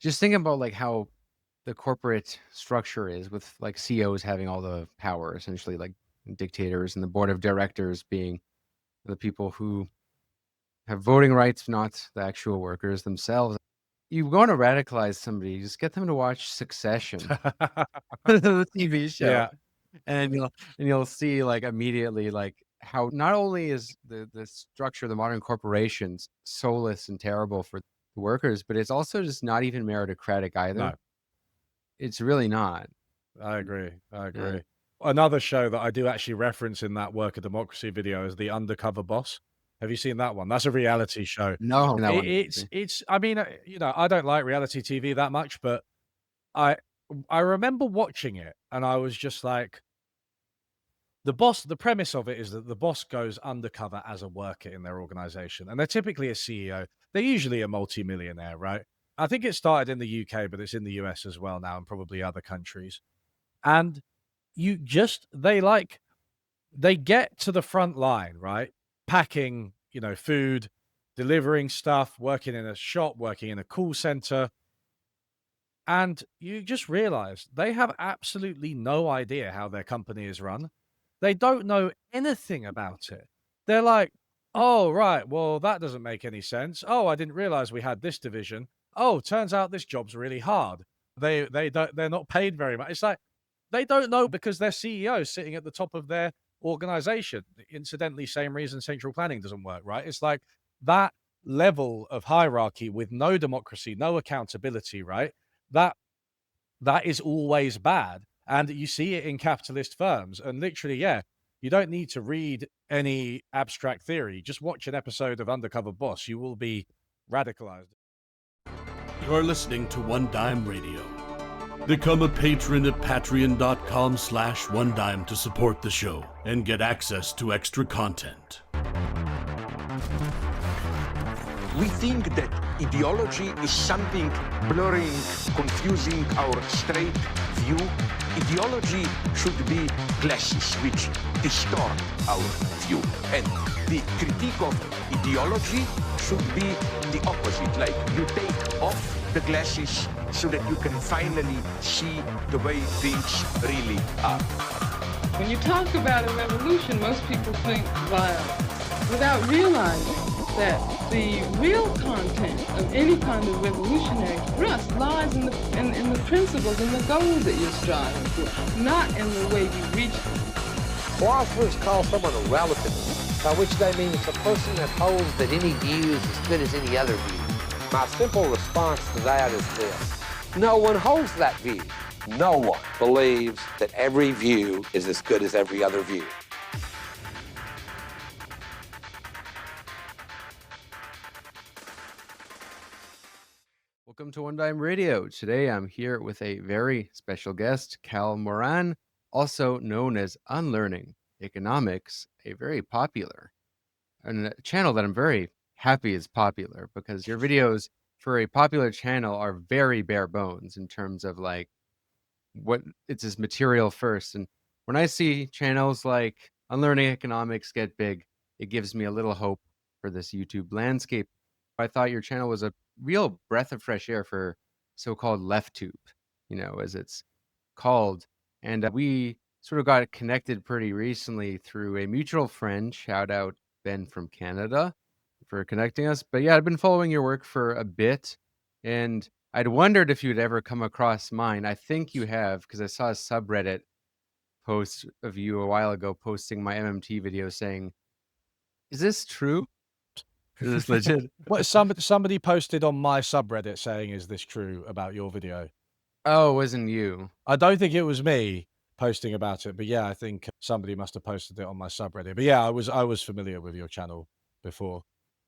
just thinking about like how the corporate structure is with like CEOs having all the power, essentially like dictators, and the board of directors being the people who have voting rights, not the actual workers themselves. You want to radicalize somebody, just get them to watch Succession, the TV show, Yeah, and you'll see like immediately like how not only is the structure of the modern corporations soulless and terrible for the workers, but it's also just not even meritocratic either. no, It's really not. I agree. I Yeah. agree. Another show that I do actually reference in that Work of Democracy video is The Undercover Boss. Have you seen that one? That's a reality show. No, that It, one. it's. I mean, I don't like reality TV that much, but I I remember watching it, and I was just like, the premise of it is that the boss goes undercover as a worker in their organization, and they're typically a CEO. They're usually a multimillionaire, right? I think it started in the UK, but it's in the US as well now, and probably other countries. And you just they get to the front line, right? Packing, food, delivering stuff, working in a shop, working in a call center, and you just realize they have absolutely no idea how their company is run. They don't know anything about it. They're like, "Oh, right. Well, that doesn't make any sense. Oh, I didn't realize we had this division. Oh, turns out this job's really hard. They're not paid very much." It's like they don't know because their CEO is sitting at the top of their organization. Incidentally, same reason central planning doesn't work, right? It's like that level of hierarchy with no democracy, no accountability, right? That that is always bad. And you see it in capitalist firms. And literally, yeah, you don't need to read any abstract theory. Just watch an episode of Undercover Boss. You will be radicalized. You're listening to One Dime Radio. Become a patron at patreon.com/onedime to support the show and get access to extra content. We think that ideology is something blurring, confusing our straight view. Ideology should be glasses which distort our view. And the critique of ideology should be the opposite. Like you take off the glasses so that you can finally see the way things really are. When you talk about a revolution, most people think violence without realizing that the real content of any kind of revolutionary thrust lies in the principles and the goals that you're striving for, not in the way you reach them. Philosophers call someone a relativist, by which they mean it's a person that holds that any view is as good as any other view. My simple response to that is this: no one holds that view. No one believes that every view is as good as every other view. Welcome to One Dime Radio. Today I'm here with a very special guest, Cahal Moran, also known as Unlearning Economics, a very popular and a channel that I'm very happy is popular because your videos for a popular channel are very bare bones in terms of like what it's as material first. And when I see channels like Unlearning Economics get big, it gives me a little hope for this YouTube landscape. I thought your channel was a real breath of fresh air for so-called LeftTube, as it's called. And we sort of got connected pretty recently through a mutual friend. Shout out Ben from Canada for connecting us. But yeah, I've been following your work for a bit, and I'd wondered if you'd ever come across mine. I think you have, because I saw a subreddit post of you a while ago posting my MMT video saying, "Is this true? Is this legit?" What somebody posted on my subreddit saying, "Is this true?" about your video. Oh, it wasn't you. I don't think it was me posting about it, but yeah, I think somebody must have posted it on my subreddit. But yeah, I was familiar with your channel before.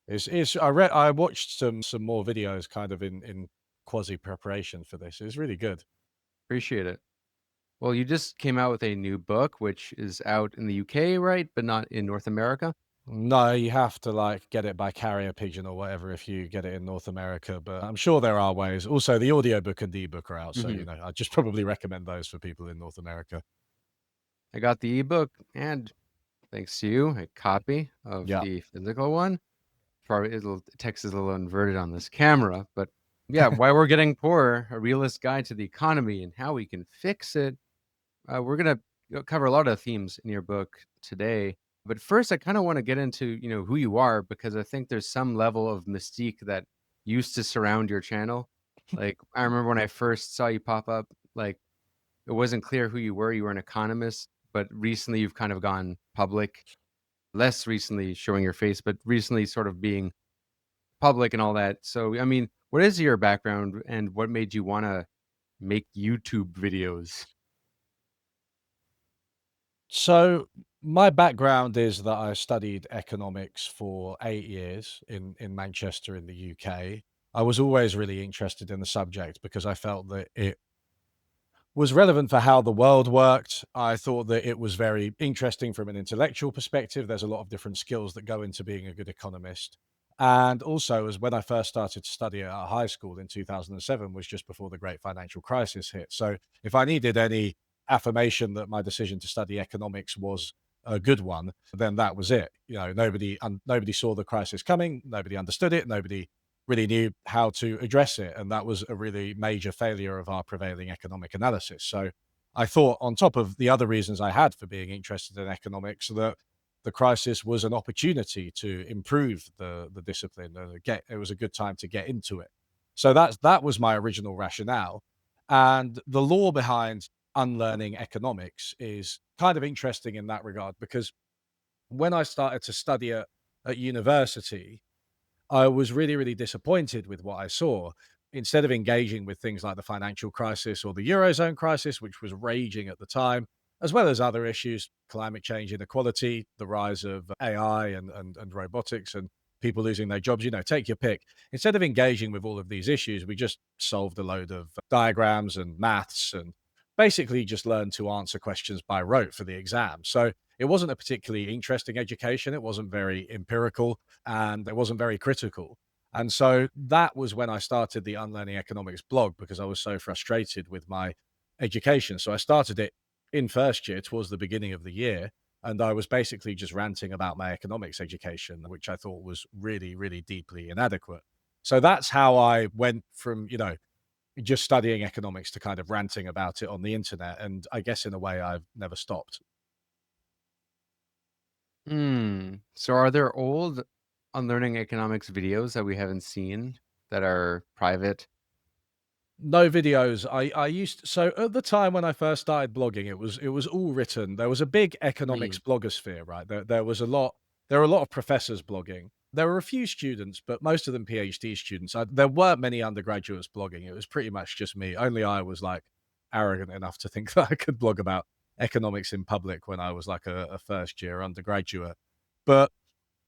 I watched some more videos kind of in quasi preparation for this. It's really good. Appreciate it. Well, you just came out with a new book, which is out in the UK, right? But not in North America? No, you have to like get it by carrier pigeon or whatever if you get it in North America, but I'm sure there are ways. Also, the audiobook and the ebook are out, so Mhm. I just probably recommend those for people in North America. I got the ebook and, thanks to you, a copy of Yeah. the physical one. Probably text is a little inverted on this camera, but Yeah, Why We're Getting Poor, a realist guide to the economy and how we can fix it. We're gonna cover a lot of themes in your book today. But first, I kind of want to get into, who you are, because I think there's some level of mystique that used to surround your channel. Like, I remember when I first saw you pop up, like, it wasn't clear who you were. You were an economist, but recently you've kind of gone public. Less recently showing your face, but recently sort of being public and all that. So, I mean, what is your background and what made you want to make YouTube videos? So my background is that I studied economics for 8 years in Manchester in the UK. I was always really interested in the subject because I felt that it was relevant for how the world worked. I thought that it was very interesting from an intellectual perspective. There's a lot of different skills that go into being a good economist. And also, as when I first started to study at high school in 2007 was just before the great financial crisis hit. So if I needed any affirmation that my decision to study economics was a good one, then that was it. Nobody saw the crisis coming, nobody understood it, nobody really knew how to address it. And that was a really major failure of our prevailing economic analysis. So I thought, on top of the other reasons I had for being interested in economics, that the crisis was an opportunity to improve the discipline. It was a good time to get into it. So that was my original rationale. And the law behind unlearning economics is kind of interesting in that regard because when I started to study at university, I was really, really disappointed with what I saw. Instead of engaging with things like the financial crisis or the Eurozone crisis, which was raging at the time, as well as other issues, climate change, inequality, the rise of AI and robotics and people losing their jobs, take your pick. Instead of engaging with all of these issues, we just solved a load of diagrams and maths and basically just learned to answer questions by rote for the exam. So it wasn't a particularly interesting education. It wasn't very empirical and it wasn't very critical. And so that was when I started the Unlearning Economics blog because I was so frustrated with my education. So I started it in first year towards the beginning of the year. And I was basically just ranting about my economics education, which I thought was really, really deeply inadequate. So that's how I went from, just studying economics to kind of ranting about it on the internet. And I guess in a way, I've never stopped. So are there old Unlearning Economics videos that we haven't seen that are private? No videos. I used so at the time when I first started blogging, it was all written. There was a big economics Mm. blogosphere, right? There were a lot of professors blogging. There were a few students, but most of them PhD students. There weren't many undergraduates blogging. It was pretty much just me. Only I was like arrogant enough to think that I could blog about economics in public when I was like a first year undergraduate. But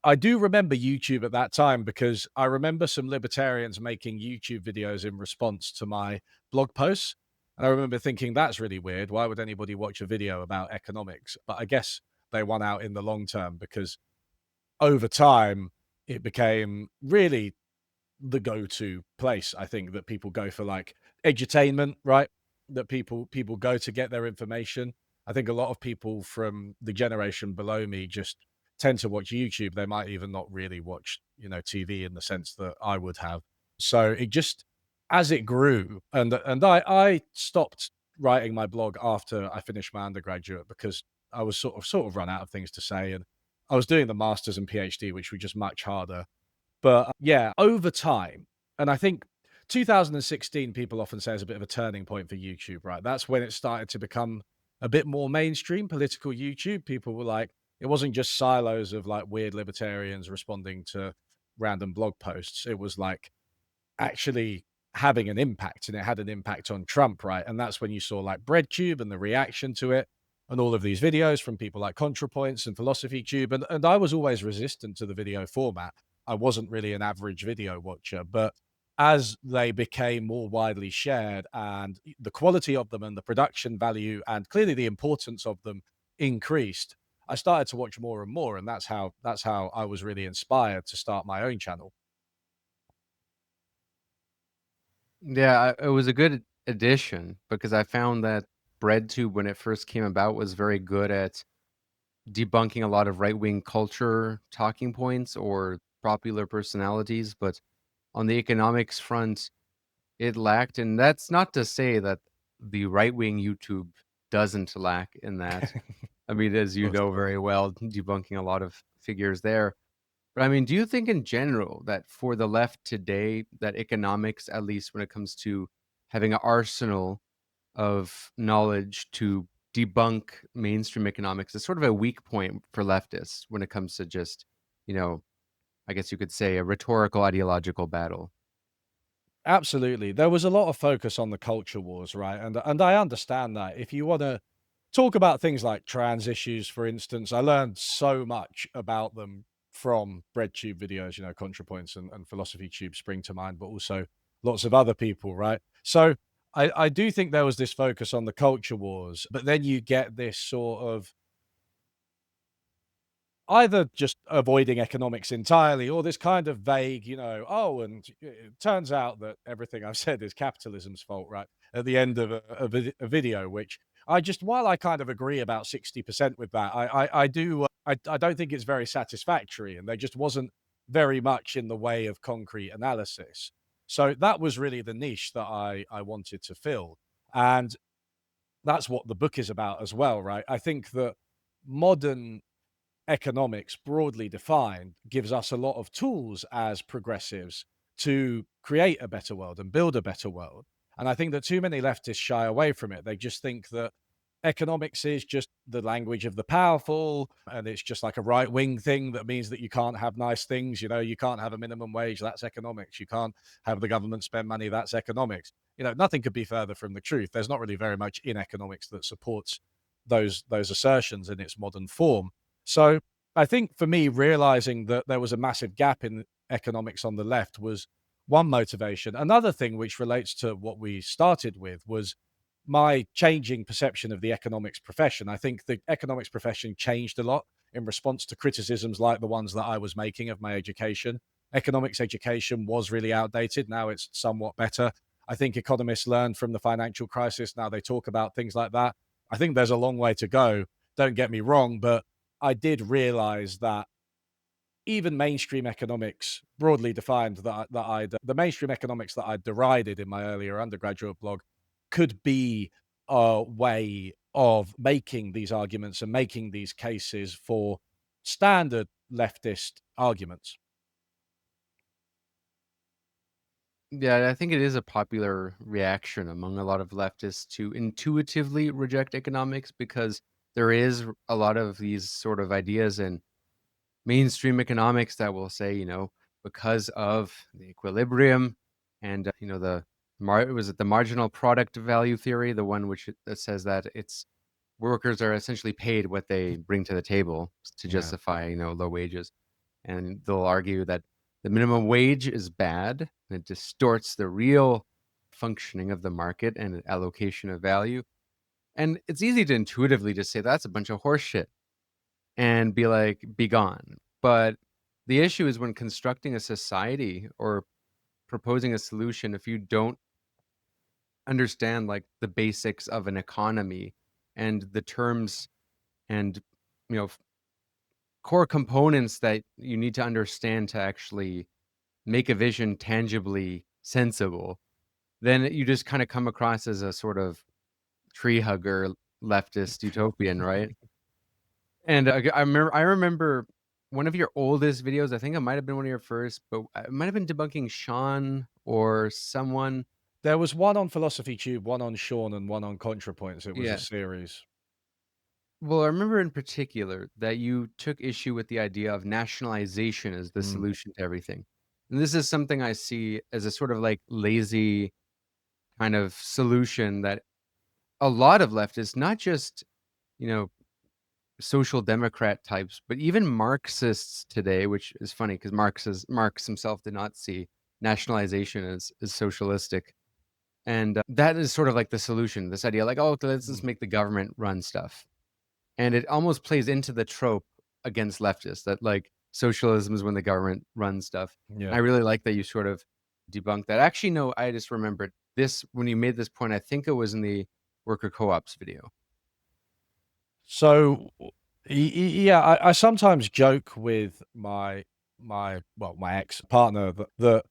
I do remember YouTube at that time because I remember some libertarians making YouTube videos in response to my blog posts. And I remember thinking, that's really weird. Why would anybody watch a video about economics? But I guess they won out in the long term because over time, it became really the go-to place. I think that people go for like edutainment, right? That people go to get their information. I think a lot of people from the generation below me just tend to watch YouTube. They might even not really watch, TV in the sense that I would have. So it just as it grew, and I stopped writing my blog after I finished my undergraduate because I was sort of run out of things to say, and I was doing the masters and PhD, which were just much harder. But yeah, over time, and I think 2016, people often say is a bit of a turning point for YouTube, right? That's when it started to become a bit more mainstream political YouTube. People were like, it wasn't just silos of like weird libertarians responding to random blog posts. It was like actually having an impact, and it had an impact on Trump, right? And that's when you saw like BreadTube and the reaction to it and all of these videos from people like ContraPoints and PhilosophyTube. And I was always resistant to the video format. I wasn't really an average video watcher, but as they became more widely shared and the quality of them and the production value and clearly the importance of them increased, I started to watch more and more. And that's how I was really inspired to start my own channel. Yeah, it was a good addition because I found that BreadTube, when it first came about, was very good at debunking a lot of right-wing culture talking points or popular personalities. But on the economics front, it lacked, and that's not to say that the right-wing YouTube doesn't lack in that. I mean, as you Course. know very well, debunking a lot of figures there. But I mean, do you think in general that for the left today, that economics, at least when it comes to having an arsenal of knowledge to debunk mainstream economics, is sort of a weak point for leftists when it comes to just, you know, I guess you could say a rhetorical ideological battle? Absolutely. There was a lot of focus on the culture wars, right? And I understand that. If you want to talk about things like trans issues, for instance, I learned so much about them from BreadTube videos, ContraPoints and Philosophy Tube spring to mind, but also lots of other people, right? So I do think there was this focus on the culture wars, but then you get this sort of either just avoiding economics entirely or this kind of vague, oh, and it turns out that everything I've said is capitalism's fault, right? At the end of a video, which while I kind of agree about 60% with that, I don't think it's very satisfactory. And there just wasn't very much in the way of concrete analysis. So that was really the niche that I wanted to fill. And that's what the book is about as well, right? I think that modern economics, broadly defined, gives us a lot of tools as progressives to create a better world and build a better world. And I think that too many leftists shy away from it. They just think that economics is just the language of the powerful and it's just like a right wing thing that means that you can't have nice things. You can't have a minimum wage. That's economics. You can't have the government spend money. That's economics. Nothing could be further from the truth. There's not really very much in economics that supports those assertions in its modern form. So I think for me, realizing that there was a massive gap in economics on the left was one motivation. Another thing which relates to what we started with was my changing perception of the economics profession. I think the economics profession changed a lot in response to criticisms like the ones that I was making of my education. Economics education was really outdated. Now it's somewhat better. I think economists learned from the financial crisis. Now they talk about things like that. I think there's a long way to go. Don't get me wrong, but I did realize that even mainstream economics, broadly defined, the mainstream economics that I derided in my earlier undergraduate blog, could be a way of making these arguments and making these cases for standard leftist arguments. Yeah, I think it is a popular reaction among a lot of leftists to intuitively reject economics because there is a lot of these sort of ideas in mainstream economics that will say, because of the equilibrium and, was it the marginal product value theory, the one that says that it's workers are essentially paid what they bring to the table to Yeah. justify, low wages. And they'll argue that the minimum wage is bad and it distorts the real functioning of the market and allocation of value. And it's easy to intuitively just say that's a bunch of horse shit and be like, be gone. But the issue is when constructing a society or proposing a solution, if you don't understand like the basics of an economy and the terms and, you know, core components that you need to understand to actually make a vision tangibly sensible, then you just kind of come across as a sort of tree hugger leftist utopian, right? And I remember one of your oldest videos. I think it might have been one of your first, but it might have been debunking Sean or someone. There was one on Philosophy Tube, one on Sean, and one on ContraPoints. It was a Yeah. series. Well, I remember in particular that you took issue with the idea of nationalization as the Mm. solution to everything. And this is something I see as a sort of like lazy kind of solution that a lot of leftists, not just, you know, social democrat types, but even Marxists today, which is funny because Marx himself did not see nationalization as socialistic. And that is sort of like the solution. This idea, like, oh, let's just make the government run stuff, and it almost plays into the trope against leftists that like socialism is when the government runs stuff. And Yeah. I really like that you sort of debunked that. Actually, no, I just remembered this when you made this point. I think it was in the worker co-ops video. So, yeah, I sometimes joke with my ex partner that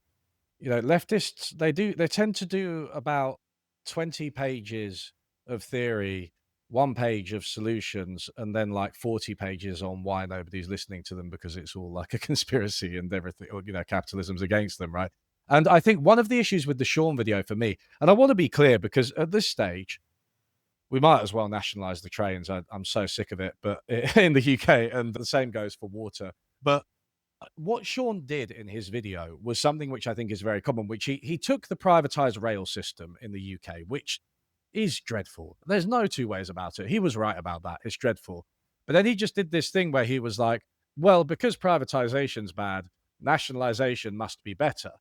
leftists, they tend to do about 20 pages of theory, 1 page of solutions, and then like 40 pages on why nobody's listening to them because it's all like a conspiracy and everything, or capitalism's against them, right? And I think one of the issues with the Sean video for me, and I want to be clear because at this stage we might as well nationalize the trains. I'm so sick of it, but in the UK, and the same goes for water. But what Sean did in his video was something which I think is very common, which he took the privatized rail system in the UK, which is dreadful. There's no two ways about it. He was right about that. It's dreadful. But then he just did this thing where he was like, well, because privatization's bad, nationalization must be better.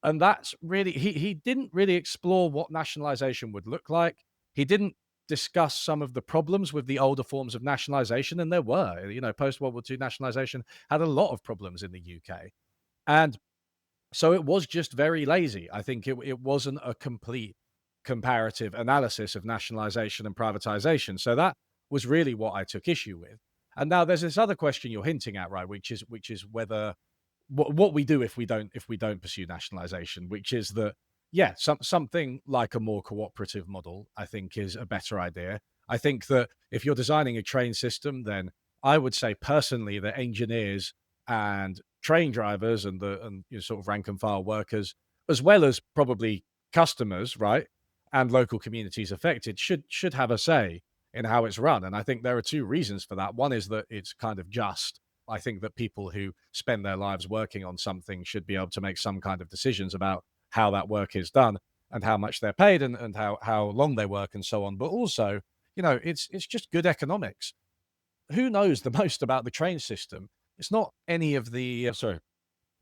And that's really, he didn't really explore what nationalization would look like. He didn't discuss some of the problems with the older forms of nationalization, and there were, post World War II nationalization had a lot of problems in the UK. And so it was just very lazy. I think it wasn't a complete comparative analysis of nationalization and privatization. So that was really what I took issue with. And now there's this other question you're hinting at, right? Which is whether what we do if we don't pursue nationalization, which is that, yeah, something like a more cooperative model, I think, is a better idea. I think that if you're designing a train system, then I would say personally that engineers and train drivers and sort of rank and file workers, as well as probably customers, right, and local communities affected, should have a say in how it's run. And I think there are two reasons for that. One is that it's kind of just. I think that people who spend their lives working on something should be able to make some kind of decisions about how that work is done and how much they're paid and how long they work and so on. But also, it's just good economics. Who knows the most about the train system? It's not any of the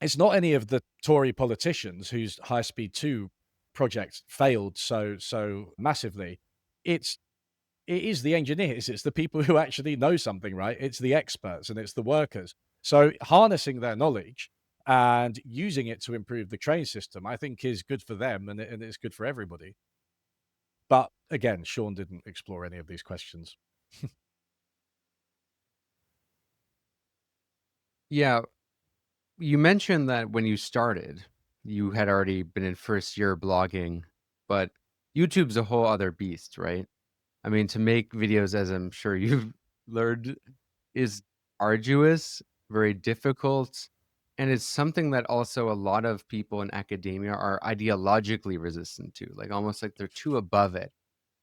it's not any of the Tory politicians whose High Speed 2 project failed so massively. It is the engineers, it's the people who actually know something, right? It's the experts and it's the workers. So harnessing their knowledge and using it to improve the train system, I think is good for them and it's good for everybody. But again, Sean didn't explore any of these questions. Yeah, you mentioned that when you started, you had already been in first year blogging, but YouTube's a whole other beast, right? I mean, to make videos, as I'm sure you've learned, is arduous, very difficult, and it's something that also a lot of people in academia are ideologically resistant to, like almost like they're too above it.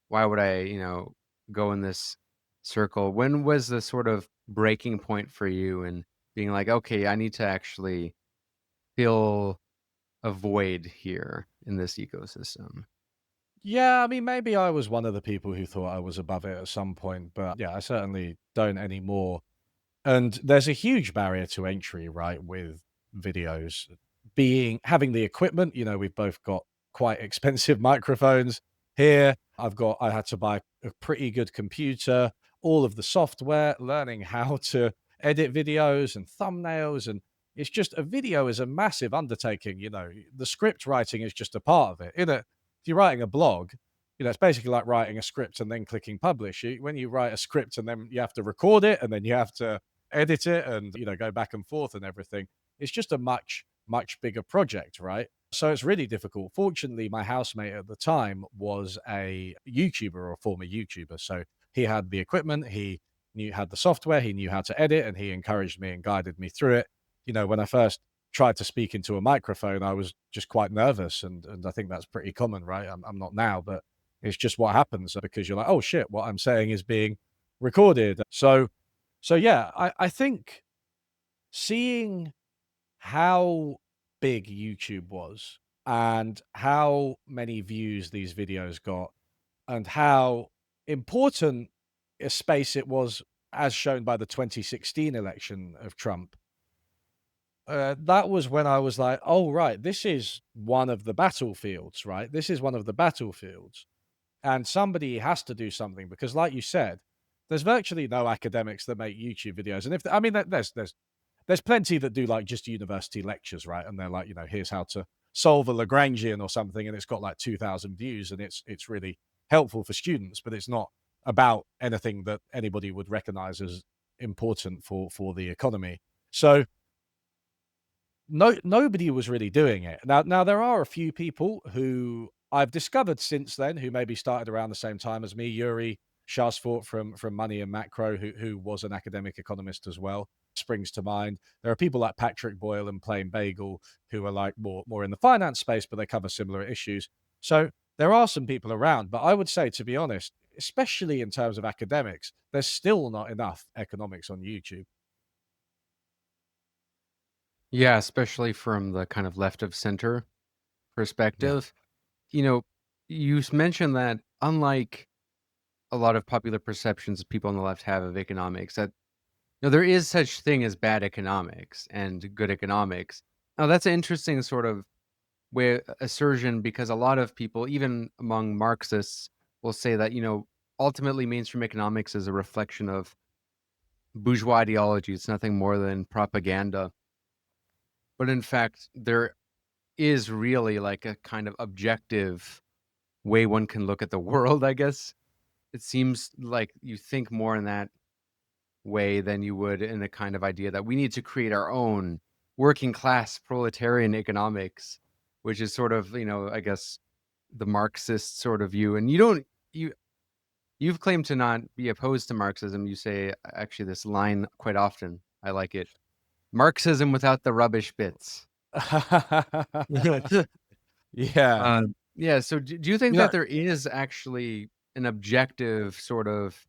Why would I, go in this circle? When was the sort of breaking point for you and being like, okay, I need to actually fill a void here in this ecosystem? Yeah, I mean, maybe I was one of the people who thought I was above it at some point, but yeah, I certainly don't anymore. And there's a huge barrier to entry, right, with videos having the equipment. We've both got quite expensive microphones here. I had to buy a pretty good computer, all of the software, learning how to edit videos and thumbnails. And it's just a video is a massive undertaking. The script writing is just a part of it. If you're writing a blog, it's basically like writing a script and then clicking publish. When you write a script and then you have to record it and then you have to edit it and go back and forth and everything, it's just a much bigger project, right? So it's really difficult. Fortunately, my housemate at the time was a YouTuber or a former YouTuber, so he had the equipment, had the software, he knew how to edit, and he encouraged me and guided me through it. When I first tried to speak into a microphone, I was just quite nervous, and I think that's pretty common, right? I'm not now, but it's just what happens because you're like, oh shit, what I'm saying is being recorded. So yeah, I think seeing how big YouTube was and how many views these videos got and how important a space it was as shown by the 2016 election of Trump. That was when I was like, oh, right, this is one of the battlefields, right? This is one of the battlefields. And somebody has to do something because, like you said, there's virtually no academics that make YouTube videos. And there's plenty that do like just university lectures, right? And they're like, here's how to solve a Lagrangian or something, and it's got like 2,000 views, and it's really helpful for students, but it's not about anything that anybody would recognize as important for the economy. So nobody was really doing it. Now there are a few people who I've discovered since then who maybe started around the same time as me. Yuri Sharsfort from Money and Macro, who was an academic economist as well, springs to mind. There are people like Patrick Boyle and Plain Bagel who are like more in the finance space, but they cover similar issues. So there are some people around, but I would say, to be honest, especially in terms of academics, there's still not enough economics on YouTube. Yeah, especially from the kind of left of center Yeah. perspective. You know, mentioned that unlike a lot of popular perceptions people on the left have of economics, that there is such thing as bad economics and good economics. Now, that's an interesting sort of way assertion because a lot of people, even among Marxists, will say that ultimately mainstream economics is a reflection of bourgeois ideology. It's nothing more than propaganda. But in fact, there is really like a kind of objective way one can look at the world, I guess. It seems like you think more in that way than you would in the kind of idea that we need to create our own working class proletarian economics, which is sort of, I guess the Marxist sort of view. And you've claimed to not be opposed to Marxism. You say actually this line quite often. I like it. Marxism without the rubbish bits. Yeah. Yeah. So do you think You know, that there is actually an objective sort of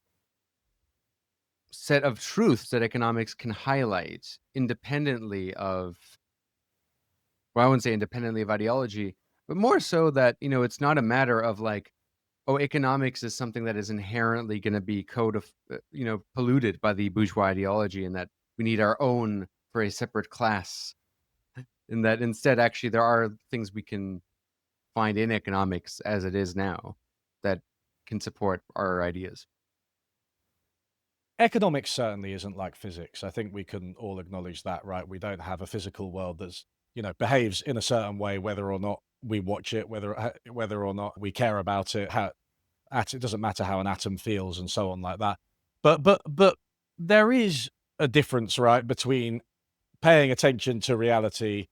set of truths that economics can highlight independently of, well, I wouldn't say independently of ideology, but more so that, it's not a matter of like, oh, economics is something that is inherently going to be polluted by the bourgeois ideology and that we need our own for a separate class. And that instead, actually, there are things we can find in economics as it is now that can support our ideas. economics certainly isn't like physics. I think we can all acknowledge that, right? We don't have a physical world that's, behaves in a certain way, whether or not we watch it, whether or not we care about it. It doesn't matter how an atom feels and so on like that. But there is a difference, right, between paying attention to reality,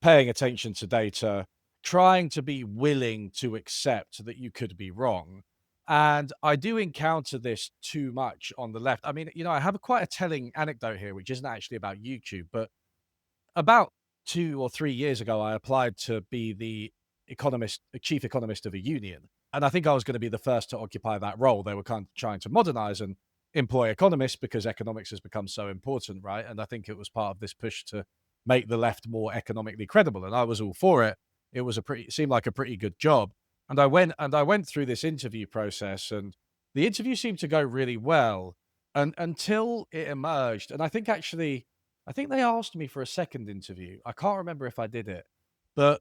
paying attention to data, trying to be willing to accept that you could be wrong. And I do encounter this too much on the left. I mean, I have quite a telling anecdote here, which isn't actually about YouTube, but about 2 or 3 years ago, I applied to be the chief economist of a union. And I think I was going to be the first to occupy that role. They were kind of trying to modernize and employ economists because economics has become so important, right? And I think it was part of this push to make the left more economically credible. And I was all for it. It seemed like a pretty good job. And I went through this interview process, and the interview seemed to go really well. And until it emerged, and I think they asked me for a second interview. I can't remember if I did it, but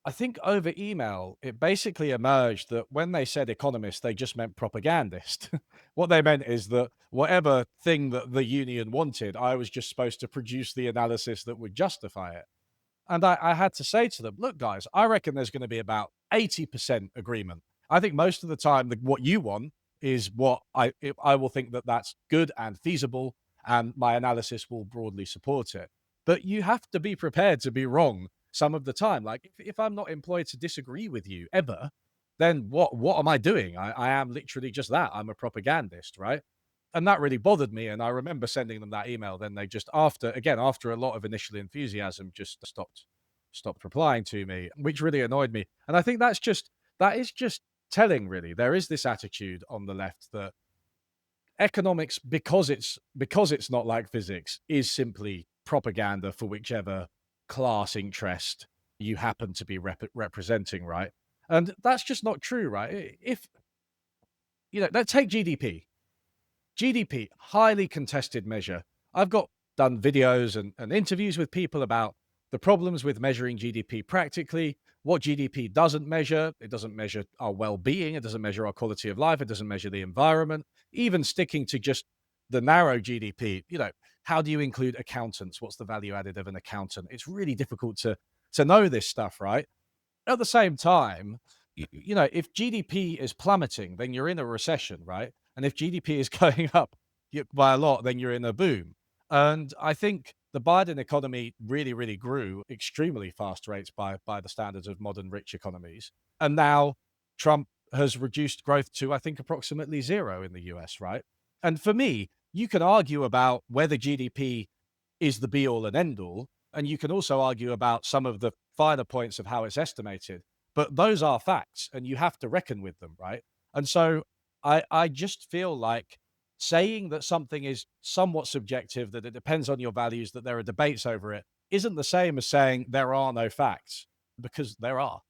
I think over email, it basically emerged that when they said economist, they just meant propagandist. What they meant is that whatever thing that the union wanted, I was just supposed to produce the analysis that would justify it. And I had to say to them, look, guys, I reckon there's going to be about 80% agreement. I think most of the time, what you want is what I will think that that's good and feasible, and my analysis will broadly support it. But you have to be prepared to be wrong some of the time. Like if I'm not employed to disagree with you ever, then what am I doing? I am literally just that. I'm a propagandist, right? And that really bothered me. And I remember sending them that email. Then they just after a lot of initial enthusiasm, just stopped replying to me, which really annoyed me. And I think that is just telling, really. There is this attitude on the left that economics, because it's not like physics, is simply propaganda for whichever class interest you happen to be representing, right? And that's just not true, right? If let's take GDP, highly contested measure. I've done videos and interviews with people about the problems with measuring GDP practically, what GDP doesn't measure. It doesn't measure our well-being. It doesn't measure our quality of life. It doesn't measure the environment. Even sticking to just the narrow GDP, how do you include accountants? What's the value added of an accountant? It's really difficult to know this stuff, right? At the same time, if GDP is plummeting, then you're in a recession, right? And if GDP is going up by a lot, then you're in a boom. And I think the Biden economy really, really grew extremely fast rates by the standards of modern rich economies. And now Trump has reduced growth to, I think, approximately zero in the US, right? And for me, you can argue about whether GDP is the be all and end all. And you can also argue about some of the finer points of how it's estimated. But those are facts and you have to reckon with them, right? And so I just feel like saying that something is somewhat subjective, that it depends on your values, that there are debates over it, isn't the same as saying there are no facts, because there are.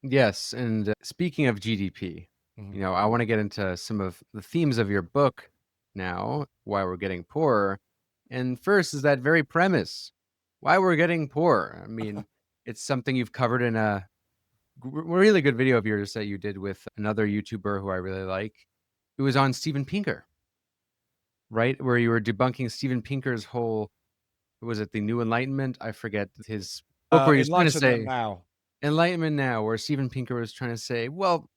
Yes, and speaking of GDP, Mhm. I want to get into some of the themes of your book now, why we're getting poorer. And first is that very premise, why we're getting poor. I mean, it's something you've covered in a really good video of yours that you did with another YouTuber who I really like. It was on Steven Pinker, right? Where you were debunking Steven Pinker's whole, was it the New Enlightenment? I forget his book where he was trying to Enlightenment say now. Enlightenment Now, where Steven Pinker was trying to say, well,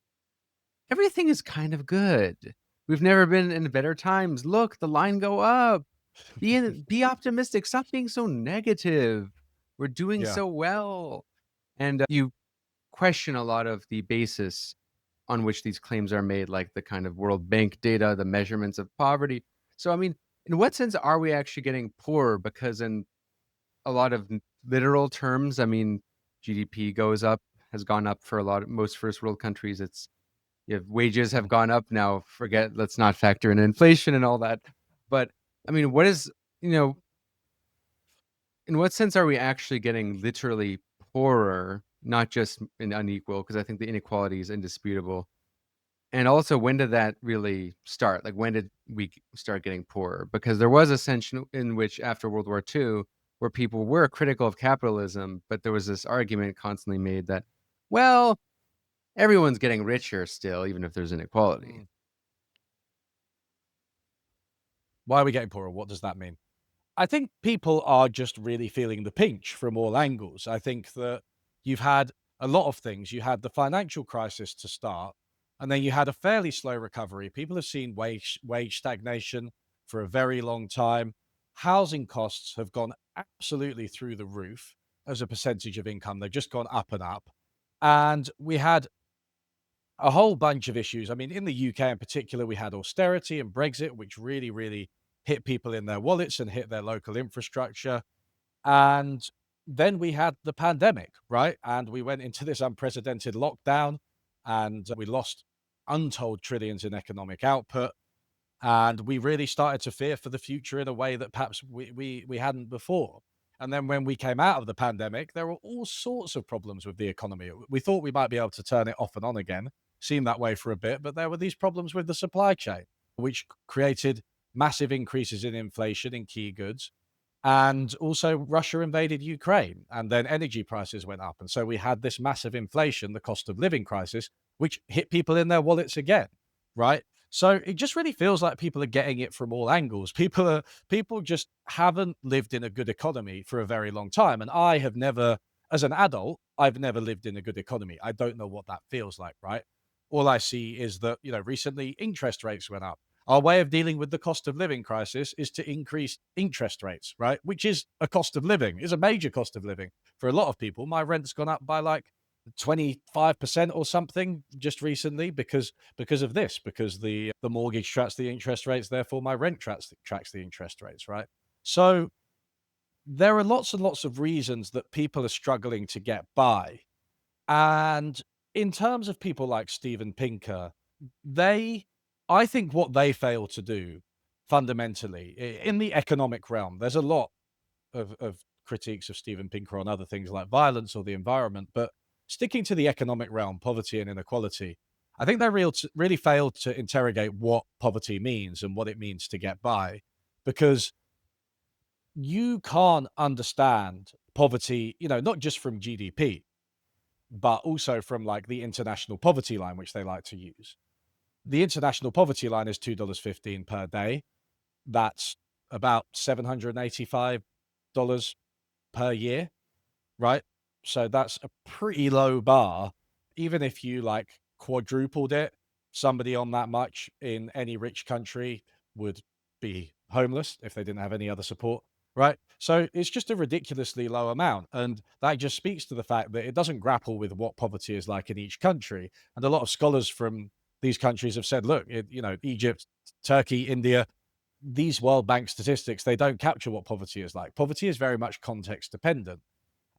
everything is kind of good. We've never been in better times. Look, the line go up. Be optimistic. Stop being so negative. We're doing Yeah. so well. And you question a lot of the basis on which these claims are made, like the kind of World Bank data, the measurements of poverty. So, I mean, in what sense are we actually getting poorer? Because in a lot of literal terms, I mean, GDP goes up, has gone up for a lot of most first world countries. It's if wages have Mhm. gone up now, forget, let's not factor in inflation and all that. But I mean, what is, you know, in what sense are we actually getting literally poorer, not just in unequal? Because I think the inequality is indisputable. And also, when did that really start? Like, when did we start getting poorer? Because there was a sense in which, after World War II, where people were critical of capitalism, but there was this argument constantly made that, well, everyone's getting richer still, even if there's inequality. Mm. Why are we getting poorer? What does that mean? I think people are just really feeling the pinch from all angles. I think that you've had a lot of things. You had the financial crisis to start, and then you had a fairly slow recovery. People have seen wage stagnation for a very long time. Housing costs have gone absolutely through the roof as a percentage of income. They've just gone up and up. And we had a whole bunch of issues. I mean, in the UK in particular, we had austerity and Brexit, which really, really hit people in their wallets and hit their local infrastructure. And then we had the pandemic, right? And we went into this unprecedented lockdown and we lost untold trillions in economic output. And we really started to fear for the future in a way that perhaps we hadn't before. And then when we came out of the pandemic, there were all sorts of problems with the economy. We thought we might be able to turn it off and on again, seemed that way for a bit, but there were these problems with the supply chain, which created massive increases in inflation in key goods. And also, Russia invaded Ukraine, and then energy prices went up. And so we had this massive inflation, the cost of living crisis, which hit people in their wallets again, right? So it just really feels like people are getting it from all angles. People just haven't lived in a good economy for a very long time. And I have never, as an adult, I've never lived in a good economy. I don't know what that feels like, right? All I see is that, recently interest rates went up. Our way of dealing with the cost of living crisis is to increase interest rates, right? Which is a cost of living, is a major cost of living. For a lot of people, my rent's gone up by like 25% or something just recently because of this, because the mortgage tracks the interest rates, therefore my rent tracks the interest rates, right? So there are lots and lots of reasons that people are struggling to get by. And in terms of people like Steven Pinker, they I think what they fail to do fundamentally in the economic realm, there's a lot of critiques of Steven Pinker on other things like violence or the environment, but sticking to the economic realm, poverty and inequality, I think they really failed to interrogate what poverty means and what it means to get by, because you can't understand poverty, not just from GDP, but also from like the international poverty line, which they like to use. The international poverty line is $2.15 per day. That's about $785 per year, right? So that's a pretty low bar. Even if you like quadrupled it, somebody on that much in any rich country would be homeless if they didn't have any other support, right? So it's just a ridiculously low amount. And that just speaks to the fact that it doesn't grapple with what poverty is like in each country. And a lot of scholars from these countries have said, look, Egypt, Turkey, India, these World Bank statistics, they don't capture what poverty is like. Poverty is very much context dependent.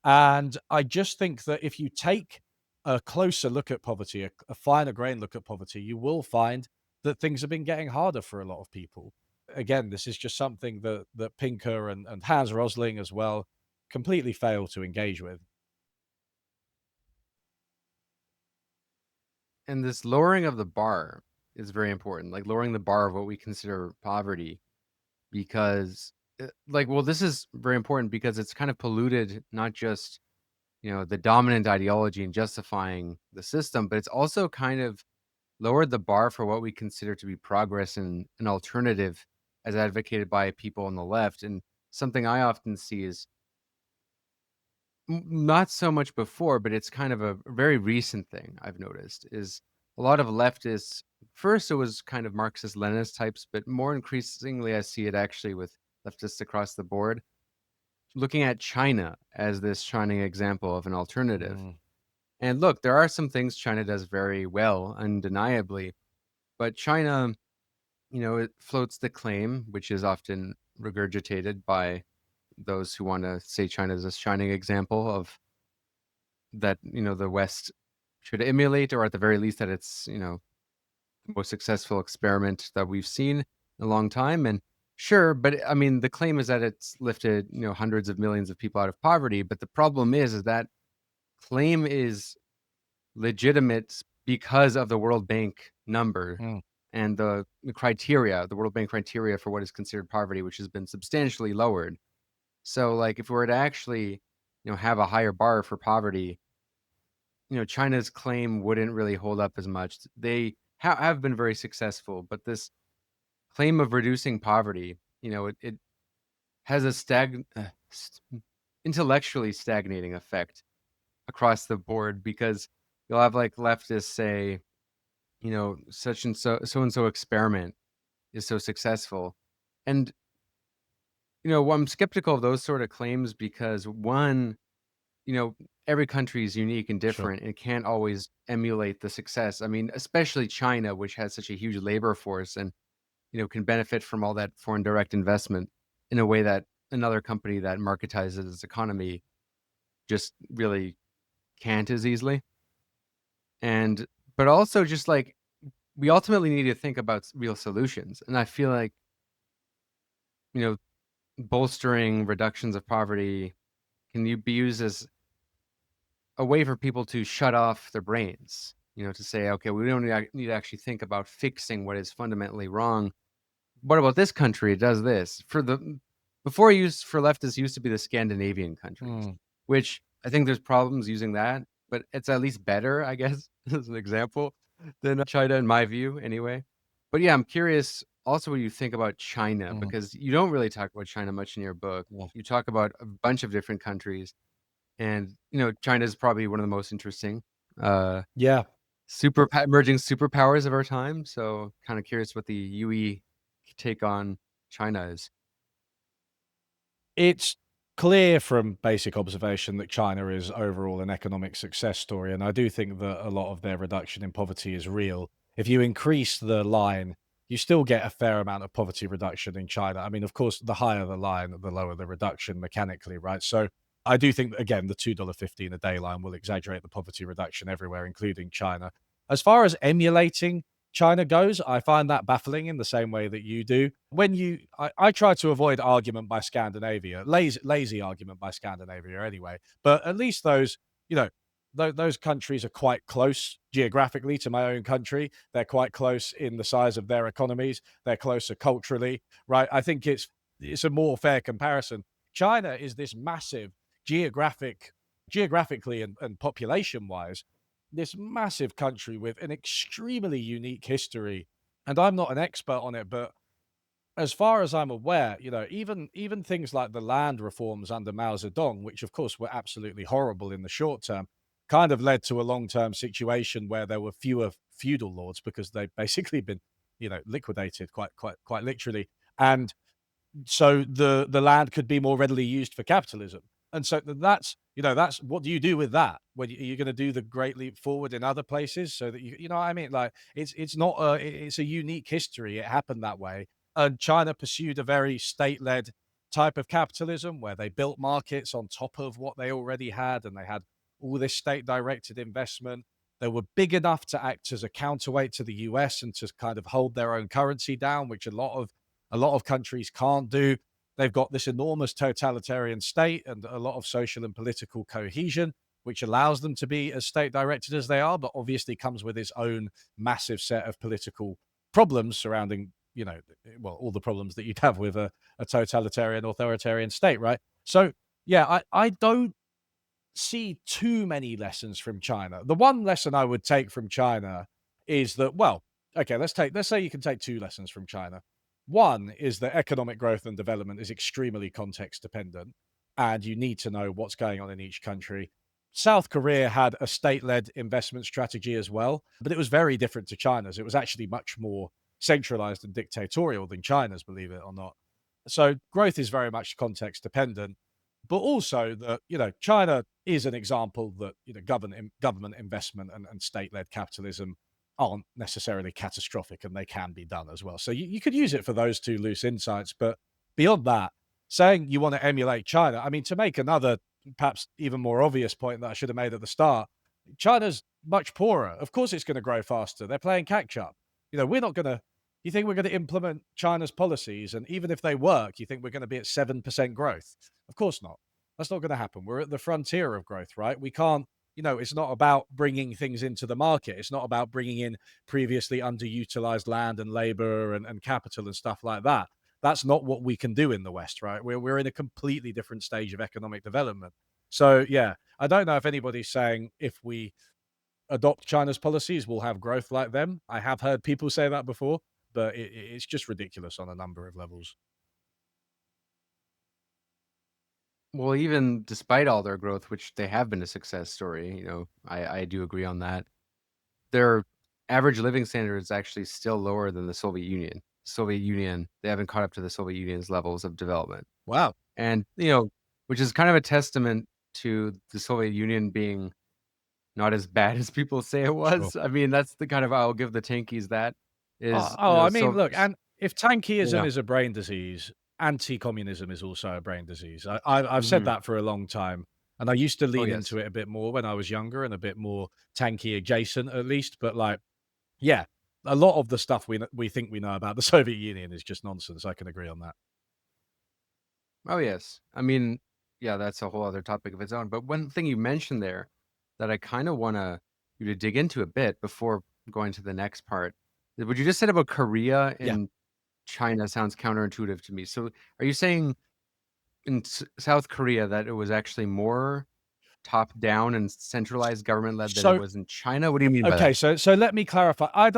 And I just think that if you take a closer look at poverty, a finer grain look at poverty, you will find that things have been getting harder for a lot of people. Again, this is just something that Pinker and Hans Rosling as well completely fail to engage with. And this lowering of the bar is very important, like lowering the bar of what we consider poverty, because this is very important because it's kind of polluted not just, the dominant ideology and justifying the system, but it's also kind of lowered the bar for what we consider to be progress and an alternative as advocated by people on the left. And something I often see is not so much before, but it's kind of a very recent thing I've noticed is a lot of leftists. First, it was kind of Marxist Leninist types, but more increasingly, I see it actually with leftists across the board looking at China as this shining example of an alternative. Mm, And look, there are some things China does very well, undeniably, but China, it floats the claim, which is often regurgitated by those who want to say China is a shining example of that, the West should emulate, or at the very least that it's, the most successful experiment that we've seen in a long time. And sure, but I mean, the claim is that it's lifted, hundreds of millions of people out of poverty. But the problem is that claim is legitimate because of the World Bank number mm. and the criteria, the World Bank criteria for what is considered poverty, which has been substantially lowered. So, like, if we were to actually, have a higher bar for poverty, China's claim wouldn't really hold up as much. They have been very successful, but this claim of reducing poverty, it has a intellectually stagnating effect across the board because you'll have like leftists say, such and so experiment is so successful. And, I'm skeptical of those sort of claims because one, every country is unique and Sure. different and it can't always emulate the success. I mean, especially China, which has such a huge labor force and, can benefit from all that foreign direct investment in a way that another company that marketizes its economy just really can't as easily. And, but also just like, we ultimately need to think about real solutions. And I feel like, you know, bolstering reductions of poverty can be used as a way for people to shut off their brains, to say, okay, we don't need to actually think about fixing what is fundamentally wrong. What about this country? It does this. For leftists used to be the Scandinavian countries, Mm. which I think there's problems using that, but it's at least better, I guess, as an example, than China in my view, anyway. But yeah, I'm curious also what you think about China, Mhm. because you don't really talk about China much in your book. Yeah. You talk about a bunch of different countries, and China is probably one of the most interesting Yeah. emerging superpowers of our time. So kind of curious what the UE take on China is. It's clear from basic observation that China is overall an economic success story, and I do think that a lot of their reduction in poverty is real. If you increase the line, you still get a fair amount of poverty reduction in China. I mean, of course, the higher the line, the lower the reduction mechanically, right? So I do think that, again, the $2.15 a day line will exaggerate the poverty reduction everywhere, including China. As far as emulating China goes, I find that baffling in the same way that you do. I try to avoid argument by Scandinavia, lazy argument by Scandinavia anyway. But at least those, those countries are quite close geographically to my own country. They're quite close in the size of their economies. They're closer culturally, right? I think it's a more fair comparison. China is this massive geographically and population wise, this massive country with an extremely unique history. And I'm not an expert on it, but as far as I'm aware, even things like the land reforms under Mao Zedong, which of course were absolutely horrible in the short term, kind of led to a long-term situation where there were fewer feudal lords because they've basically been, liquidated quite literally. And so the land could be more readily used for capitalism. And so that's, that's what do you do with that? When you're going to do the great leap forward in other places so that you know what I mean? Like it's not it's a unique history. It happened that way. And China pursued a very state-led type of capitalism where they built markets on top of what they already had, and they had all this state-directed investment. They were big enough to act as a counterweight to the US and to kind of hold their own currency down, which a lot of countries can't do. They've got this enormous totalitarian state and a lot of social and political cohesion, which allows them to be as state directed as they are, but obviously comes with its own massive set of political problems surrounding, well, all the problems that you'd have with a totalitarian, authoritarian state, right? So, yeah, I don't see too many lessons from China. The one lesson I would take from China is that, well, okay, let's say you can take two lessons from China. One is that economic growth and development is extremely context dependent, and you need to know what's going on in each country. South Korea had a state-led investment strategy as well, but it was very different to China's. It was actually much more centralized and dictatorial than China's, believe it or not. So growth is very much context dependent, but also that, China is an example that, government investment and state-led capitalism aren't necessarily catastrophic, and they can be done as well. So you could use it for those two loose insights. But beyond that, saying you want to emulate China, I mean, to make another perhaps even more obvious point that I should have made at the start, China's much poorer. Of course it's going to grow faster. They're playing catch up. We're not going to, you think we're going to implement China's policies, and even if they work, you think we're going to be at 7% growth? Of course not. That's not going to happen. We're at the frontier of growth, right? We can't, it's not about bringing things into the market. It's not about bringing in previously underutilized land and labor and capital and stuff like that. That's not what we can do in the West, right? We're in a completely different stage of economic development. So, yeah, I don't know if anybody's saying if we adopt China's policies, we'll have growth like them. I have heard people say that before, but it's just ridiculous on a number of levels. Well, even despite all their growth, which they have been a success story, I do agree on that. Their average living standard is actually still lower than the Soviet Union. Soviet Union, they haven't caught up to the Soviet Union's levels of development. Wow. And, which is kind of a testament to the Soviet Union being not as bad as people say it was. Sure. I mean, that's the kind of, I'll give the tankies that is. I mean, look, and if tankyism Yeah. is a brain disease, anti-communism is also a brain disease. I've said that for a long time, and I used to lean yes. into it a bit more when I was younger and a bit more tanky adjacent, at least. But like, yeah, a lot of the stuff we think we know about the Soviet Union is just nonsense. I can agree on that. Oh, yes. I mean, yeah, that's a whole other topic of its own. But one thing you mentioned there that I kind of want you to dig into a bit before going to the next part, what you just said about Korea Yeah. and China sounds counterintuitive to me. So are you saying in South Korea that it was actually more top down and centralized government led than it was in China? What do you mean by Okay, that? so let me clarify.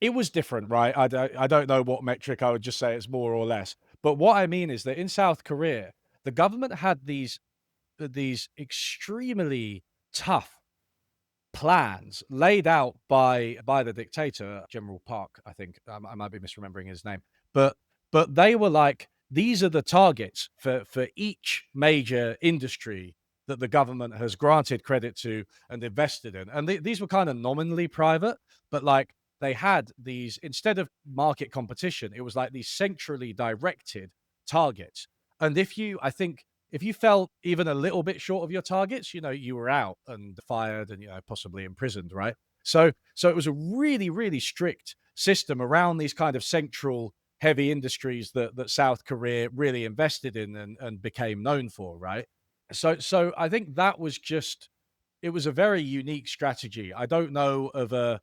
It was different, right? I don't know what metric. I would just say it's more or less. But what I mean is that in South Korea, the government had these extremely tough plans laid out by the dictator, General Park, I think. I might be misremembering his name. But they were like, these are the targets for each major industry that the government has granted credit to and invested in. And these were kind of nominally private, but like they had these, instead of market competition, it was like these centrally directed targets. And I think if you fell even a little bit short of your targets, you were out and fired and, possibly imprisoned, right? So it was a really, really strict system around these kind of central heavy industries that South Korea really invested in and became known for, right? So I think that was it was a very unique strategy. I don't know of a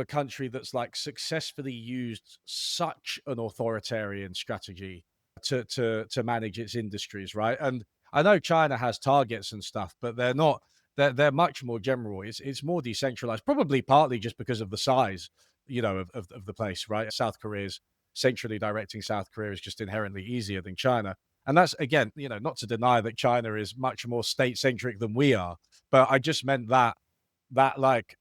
country that's like successfully used such an authoritarian strategy to manage its industries, right? And I know China has targets and stuff, but they're not. They're much more general. It's more decentralized, probably partly just because of the size, of the place, right? South Korea's centrally directing South Korea is just inherently easier than China. And that's, again, not to deny that China is much more state centric than we are, but I just meant that like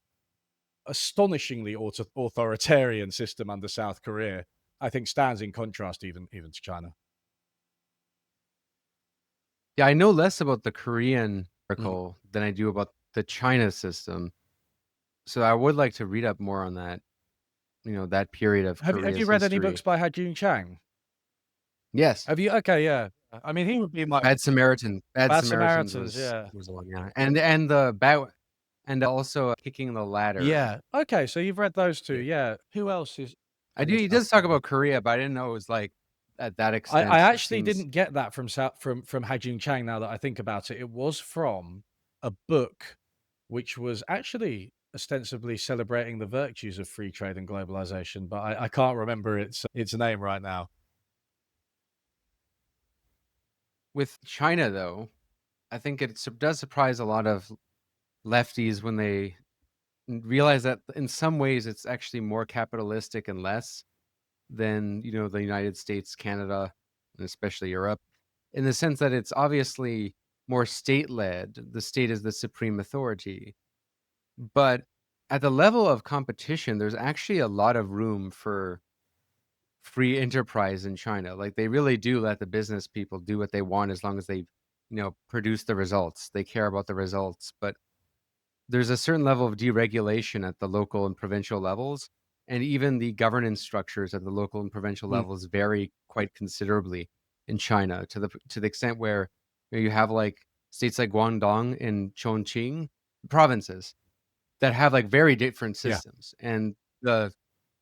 astonishingly authoritarian system under South Korea. I think stands in contrast even to China. Yeah, I know less about the Korean Mm. article than I do about the China system. So I would like to read up more on that, that period of Have you Korea's read any books history. by Ha-Joon Chang? Yes. Have you? Okay, yeah. I mean, he would be my Bad Bad Samaritans Samaritans, was yeah. was the one, yeah. And the bow and also Kicking the Ladder. Yeah. Okay, so you've read those 2, Yeah. yeah. Who else is I in do the he South does talk China? about Korea, but I didn't know it was, like, at that I extent. It actually seems didn't get that from Ha-Joon Chang now that I think about it. It was from a book which was actually ostensibly celebrating the virtues of free trade and globalization, but I can't remember its name right now. with China, though, I think it does surprise a lot of lefties when they realize that in some ways it's actually more capitalistic and less than, the United States, Canada, and especially Europe, in the sense that it's obviously more state-led. The state is the supreme authority. But at the level of competition, there's actually a lot of room for free enterprise in China. Like, they really do let the business people do what they want as long as they, produce the results. They care about the results. But there's a certain level of deregulation at the local and provincial levels, and even the governance structures at the local and provincial Mm, levels vary quite considerably in China to the extent where you have like states like Guangdong and Chongqing provinces that have like very different yeah. systems, and the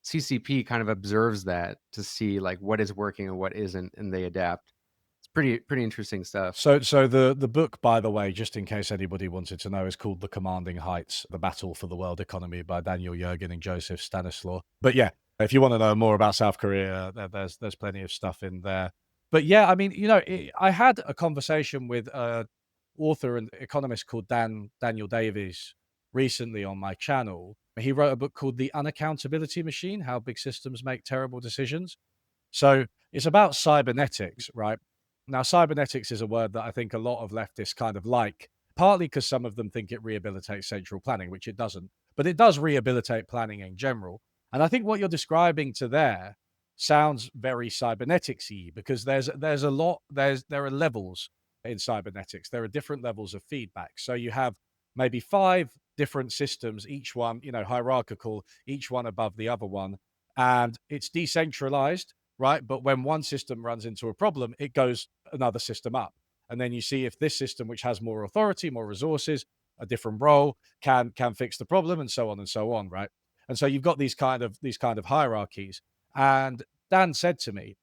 CCP kind of observes that to see like what is working and what isn't, and they adapt. It's pretty interesting stuff. So the book, by the way, just in case anybody wanted to know, is called The Commanding Heights: The Battle for the World Economy by Daniel Yergin and Joseph Stanislaw. But yeah, if you want to know more about South Korea, there's plenty of stuff in there. But yeah, I mean, I had a conversation with a author and economist called Daniel Davies recently on my channel. He wrote a book called The Unaccountability Machine: How Big Systems Make Terrible Decisions. So it's about cybernetics, right? Now, cybernetics is a word that I think a lot of leftists kind of like, partly because some of them think it rehabilitates central planning, which it doesn't, but it does rehabilitate planning in general. And I think what you're describing to there sounds very cybernetics-y because there are levels in cybernetics. There are different levels of feedback. So you have maybe 5 different systems, each one, hierarchical, each one above the other one, and it's decentralized, right? But when one system runs into a problem, it goes another system up. And then you see if this system, which has more authority, more resources, a different role, can fix the problem, and so on, right? And so you've got these kind of hierarchies. And Dan said to me,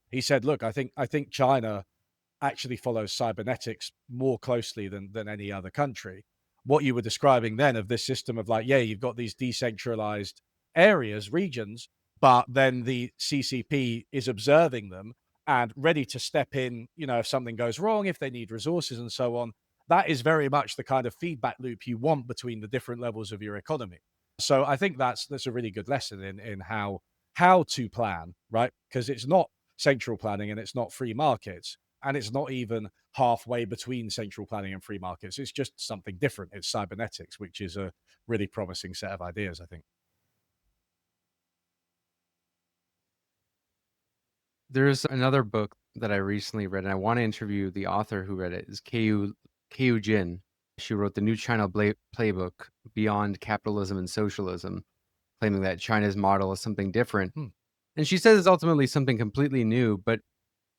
he said, "Look, I think China actually follows cybernetics more closely than any other country. What you were describing then of this system of like, yeah, you've got these decentralized areas, regions, but then the CCP is observing them and ready to step in, if something goes wrong, if they need resources and so on. That is very much the kind of feedback loop you want between the different levels of your economy. So I think that's a really good lesson in how to plan, right? Because it's not central planning and it's not free markets and it's not even halfway between central planning and free markets. It's just something different. It's cybernetics, which is a really promising set of ideas, I think. There's another book that I recently read, and I want to interview the author who read it. Is Kyu Jin. She wrote the New China Playbook: Beyond Capitalism and Socialism, claiming that China's model is something different. Hmm. And she says it's ultimately something completely new, but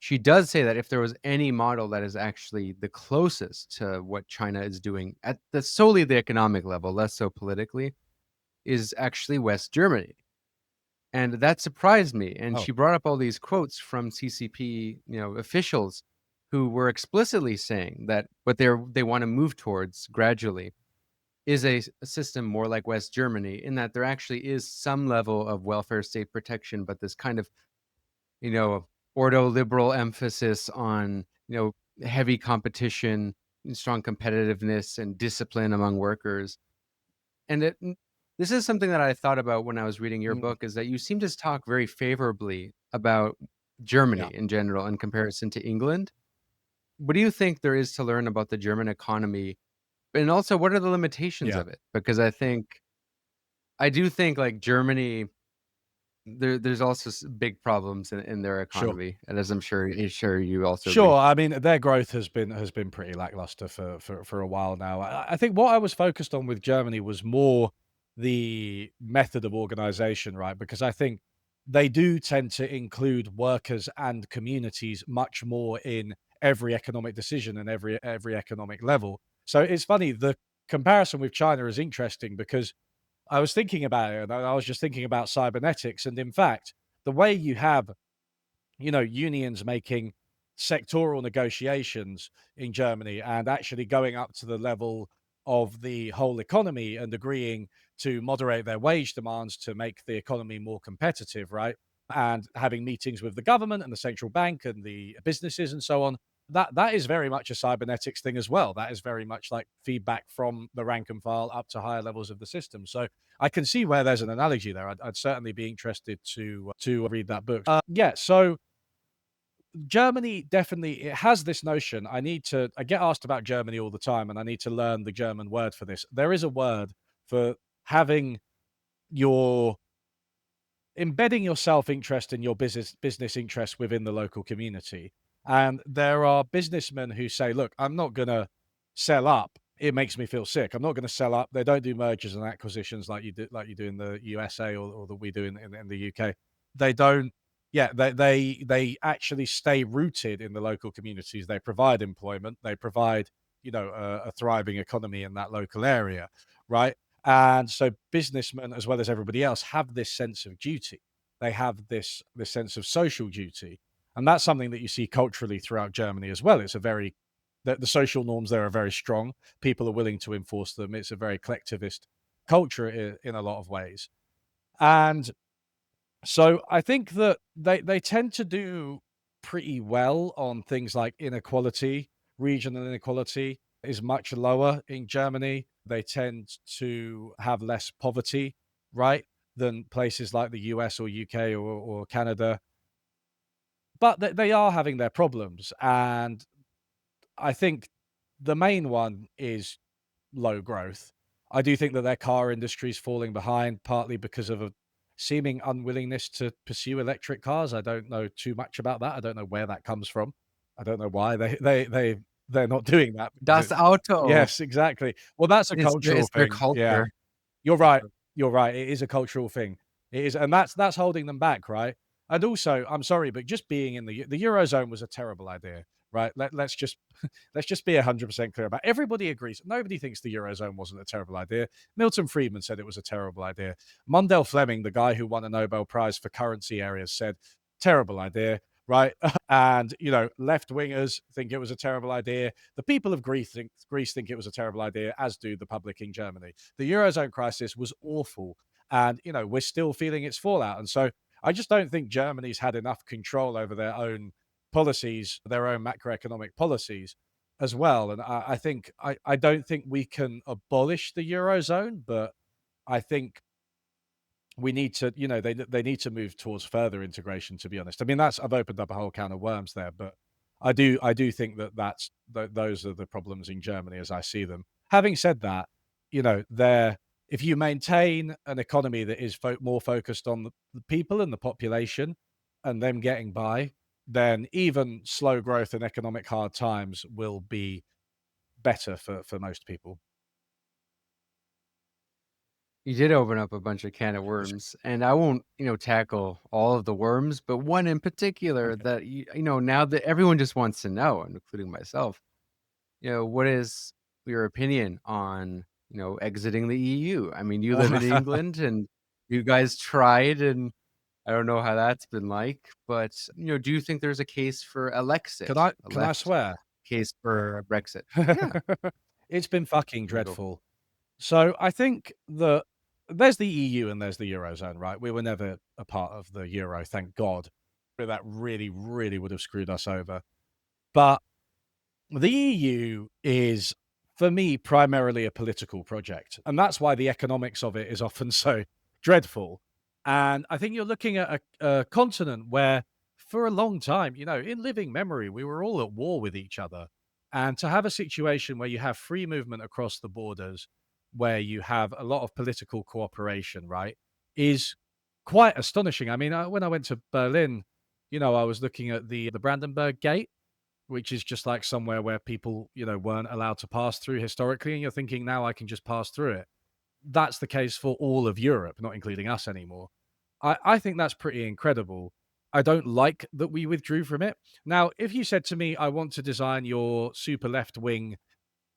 she does say that if there was any model that is actually the closest to what China is doing at solely the economic level, less so politically, is actually West Germany. And that surprised me. And Oh, she brought up all these quotes from CCP, officials who were explicitly saying that what they want to move towards gradually is a system more like West Germany, in that there actually is some level of welfare state protection, but this kind of, you know, ordo-liberal emphasis on, heavy competition, and strong competitiveness, and discipline among workers. And this is something that I thought about when I was reading your mm, book, is that you seem to talk very favorably about yeah, Germany in general in comparison to England. What do you think there is to learn about the German economy? And also, what are the limitations yeah. of it? Because I do think like Germany there's also big problems in their Sure. economy, and as I'm sure you also agree. Sure, I mean, their growth has been pretty lackluster for a while now. I think what I was focused on with Germany was more the method of organization, right? Because I think they do tend to include workers and communities much more in every economic decision and every economic level. So it's funny, the comparison with China is interesting because I was thinking about it, and I was just thinking about cybernetics, and in fact, the way you have unions making sectoral negotiations in Germany and actually going up to the level of the whole economy and agreeing to moderate their wage demands to make the economy more competitive, right? And having meetings with the government and the central bank and the businesses and so on. That is very much a cybernetics thing as well. That is very much like feedback from the rank and file up to higher levels of the system. So I can see where there's an analogy there. I'd certainly be interested to read that book. Yeah, so Germany definitely it has this notion. I get asked about Germany all the time and I need to learn the German word for this. There is a word for having your embedding your self-interest and your business interest within the local community. And there are businessmen who say, "Look, I'm not going to sell up. It makes me feel sick. I'm not going to sell up." They don't do mergers and acquisitions like you do in the USA or that we do in the UK. They don't. Yeah, they actually stay rooted in the local communities. They provide employment. They provide a thriving economy in that local area, right? And so businessmen, as well as everybody else, have this sense of duty. They have this sense of social duty, and that's something that you see culturally throughout Germany as well. It's a very the social norms there are very strong. People are willing to enforce them. It's a very collectivist culture in a lot of ways, and so I think that they tend to do pretty well on things like inequality. Regional inequality is much lower in Germany. They tend to have less poverty, right, than places like the US or UK or Canada. But they are having their problems. And I think the main one is low growth. I do think that their car industry is falling behind, partly because of a seeming unwillingness to pursue electric cars. I don't know too much about that. I don't know where that comes from. I don't know why they're not doing that because Das Auto yes, exactly. Well, that's a cultural is their thing. Yeah. culture. You're right. You're right. It is a cultural thing. It is, and that's holding them back, right? And also, I'm sorry, but just being in the eurozone was a terrible idea, right? Let's just let's just be 100% clear about. Everybody agrees. Nobody thinks the eurozone wasn't a terrible idea. Milton Friedman said it was a terrible idea. Mundell Fleming, the guy who won a Nobel Prize for currency areas, said terrible idea, right? And left wingers think it was a terrible idea. The people of Greece think it was a terrible idea, as do the public in Germany. The eurozone crisis was awful, and we're still feeling its fallout. And so I just don't think Germany's had enough control over their own policies, their own macroeconomic policies as well. And I don't think we can abolish the eurozone, but I think we need to, they need to move towards further integration, to be honest. I mean, I've opened up a whole can of worms there, but I do think those are the problems in Germany as I see them. Having said that, there if you maintain an economy that is more focused on the people and the population and them getting by, then even slow growth and economic hard times will be better for most people. You did open up a bunch of can of Yes. worms, and I won't, tackle all of the worms, but one in particular Okay. that now that everyone just wants to know, including myself, what is your opinion on, exiting the EU? I mean, you live in England and you guys tried, and I don't know how that's been like, but, do you think there's a case for a Can Lexit, I a can I left swear? case for Brexit? Yeah, It's been fucking you go. dreadful. So I think that there's the EU and there's the Eurozone, right? We were never a part of the Euro, thank God. But that really, really would have screwed us over. But the EU is, for me, primarily a political project. And that's why the economics of it is often so dreadful. And I think you're looking at a continent where, for a long time, in living memory, we were all at war with each other. And to have a situation where you have free movement across the borders, where you have a lot of political cooperation, right, is quite astonishing. I mean, when I went to Berlin, I was looking at the Brandenburg Gate, which is just like somewhere where people, weren't allowed to pass through historically, and you're thinking, now I can just pass through it. That's the case for all of Europe, not including us anymore. I think that's pretty incredible. I don't like that we withdrew from it. Now, if you said to me, I want to design your super left wing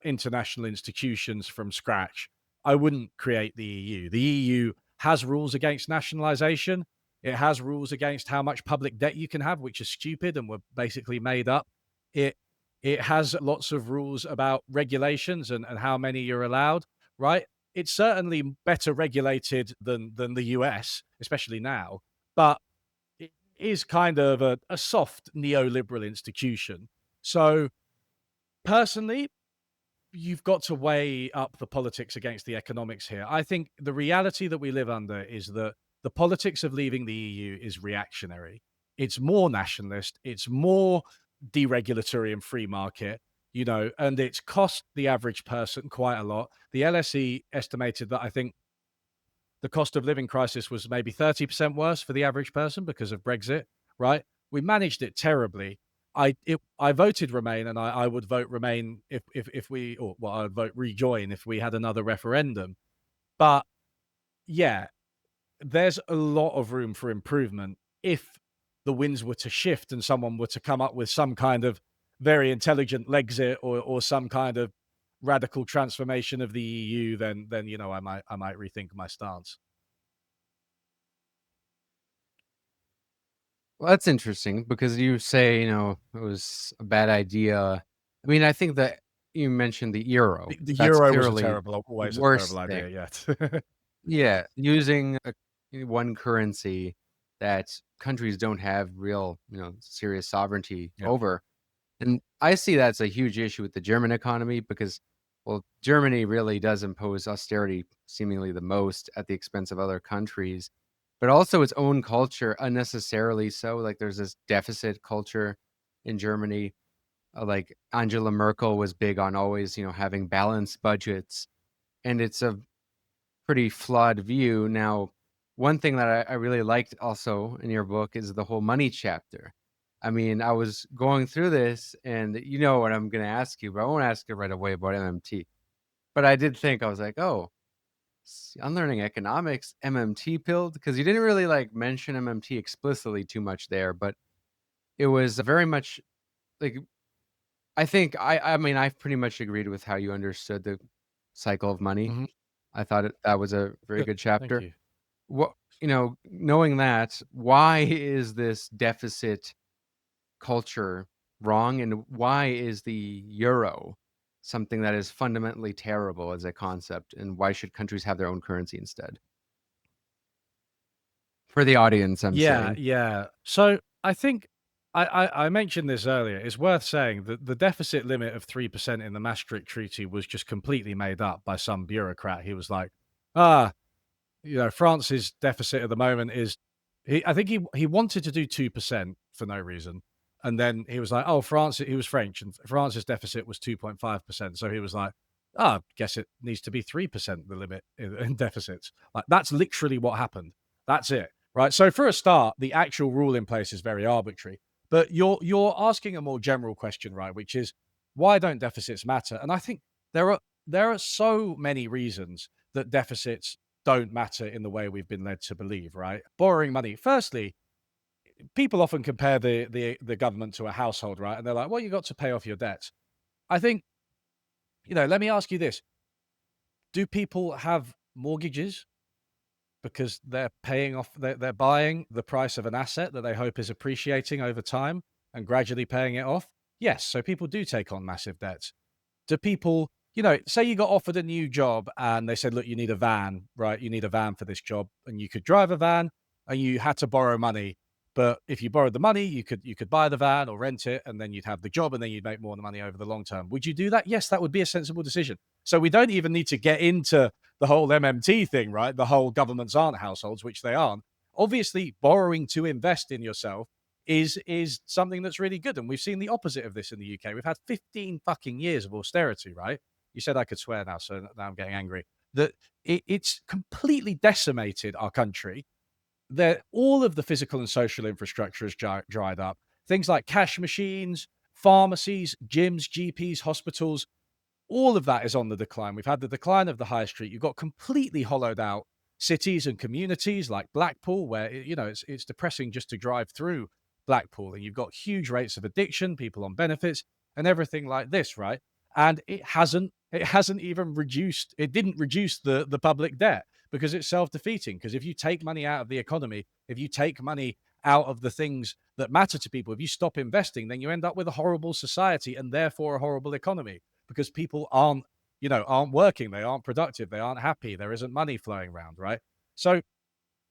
international institutions from scratch, I wouldn't create the EU. The EU has rules against nationalization. It has rules against how much public debt you can have, which is stupid and were basically made up. It it has lots of rules about regulations and how many you're allowed, right? It's certainly better regulated than the US, especially now, but it is kind of a soft neoliberal institution. So personally, you've got to weigh up the politics against the economics here. I think the reality that we live under is that the politics of leaving the EU is reactionary. It's more nationalist, it's more deregulatory and free market, and it's cost the average person quite a lot. The LSE estimated that I think the cost of living crisis was maybe 30% worse for the average person because of Brexit, right? We managed it terribly. I voted Remain, and I would vote Remain if we, or well, I'd vote rejoin if we had another referendum. But yeah, there's a lot of room for improvement if the winds were to shift and someone were to come up with some kind of very intelligent Lexit or some kind of radical transformation of the EU, then I might rethink my stance. Well, that's interesting because you say, it was a bad idea. I mean, I think that you mentioned the euro. The That's euro was clearly the always a terrible worst thing. idea. Yet. Yeah, using one currency that countries don't have real, serious sovereignty Yeah. over. And I see that's a huge issue with the German economy because, well, Germany really does impose austerity seemingly the most at the expense of other countries, but also its own culture unnecessarily so. Like there's this deficit culture in Germany. Like Angela Merkel was big on always, having balanced budgets, and it's a pretty flawed view. Now, one thing that I really liked also in your book is the whole money chapter. I mean, I was going through this, and you know what I'm going to ask you, but I won't ask you right away about MMT. But I did think, I was like, oh, Unlearning Economics, MMT pilled? Because you didn't really like mention MMT explicitly too much there, but it was very much like, I think, I mean, I've pretty much agreed with how you understood the cycle of money. Mhm. I thought that was a very Good. good Thank chapter. you. What knowing that, why is this deficit culture wrong, and why is the euro something that is fundamentally terrible as a concept, and why should countries have their own currency instead? For the audience, I'm Yeah, saying. yeah. So I think I mentioned this earlier. It's worth saying that the deficit limit of 3% in the Maastricht Treaty was just completely made up by some bureaucrat. He was like, ah, France's deficit at the moment is I think he wanted to do 2% for no reason. And then he was like, oh, France, he was French, and France's deficit was 2.5%. So he was like, oh, guess it needs to be 3%, the limit in deficits. Like that's literally what happened. That's it. Right. So for a start, the actual rule in place is very arbitrary. But you're asking a more general question, right? Which is why don't deficits matter? And I think there are so many reasons that deficits don't matter in the way we've been led to believe, right? Borrowing money. Firstly, people often compare the government to a household, right? And they're like, well, you got to pay off your debts. I think, let me ask you this. Do people have mortgages because they're paying off, they're buying the price of an asset that they hope is appreciating over time and gradually paying it off? Yes. So people do take on massive debts. Do people, say you got offered a new job and they said, look, you need a van, right? You need a van for this job, and you could drive a van and you had to borrow money. But if you borrowed the money, you could buy the van or rent it, and then you'd have the job, and then you'd make more money over the long term. Would you do that? Yes, that would be a sensible decision. So we don't even need to get into the whole MMT thing, right? The whole governments aren't households, which they aren't. Obviously, borrowing to invest in yourself is something that's really good. And we've seen the opposite of this in the UK. We've had 15 fucking years of austerity, right? You said I could swear now, so now I'm getting angry. That it's completely decimated our country. all of the physical and social infrastructure has dried up. Things like cash machines, pharmacies, gyms, GPs, hospitals, all of that is on the decline. We've had the decline of the high street. You've got completely hollowed out cities and communities like Blackpool, where it's depressing just to drive through Blackpool, and you've got huge rates of addiction, people on benefits, and everything like this, right? And it hasn't even reduced. It didn't reduce the public debt because it's self-defeating. Because if you take money out of the economy, if you take money out of the things that matter to people, if you stop investing, then you end up with a horrible society and therefore a horrible economy because people aren't working, they aren't productive, they aren't happy, there isn't money flowing around, right? So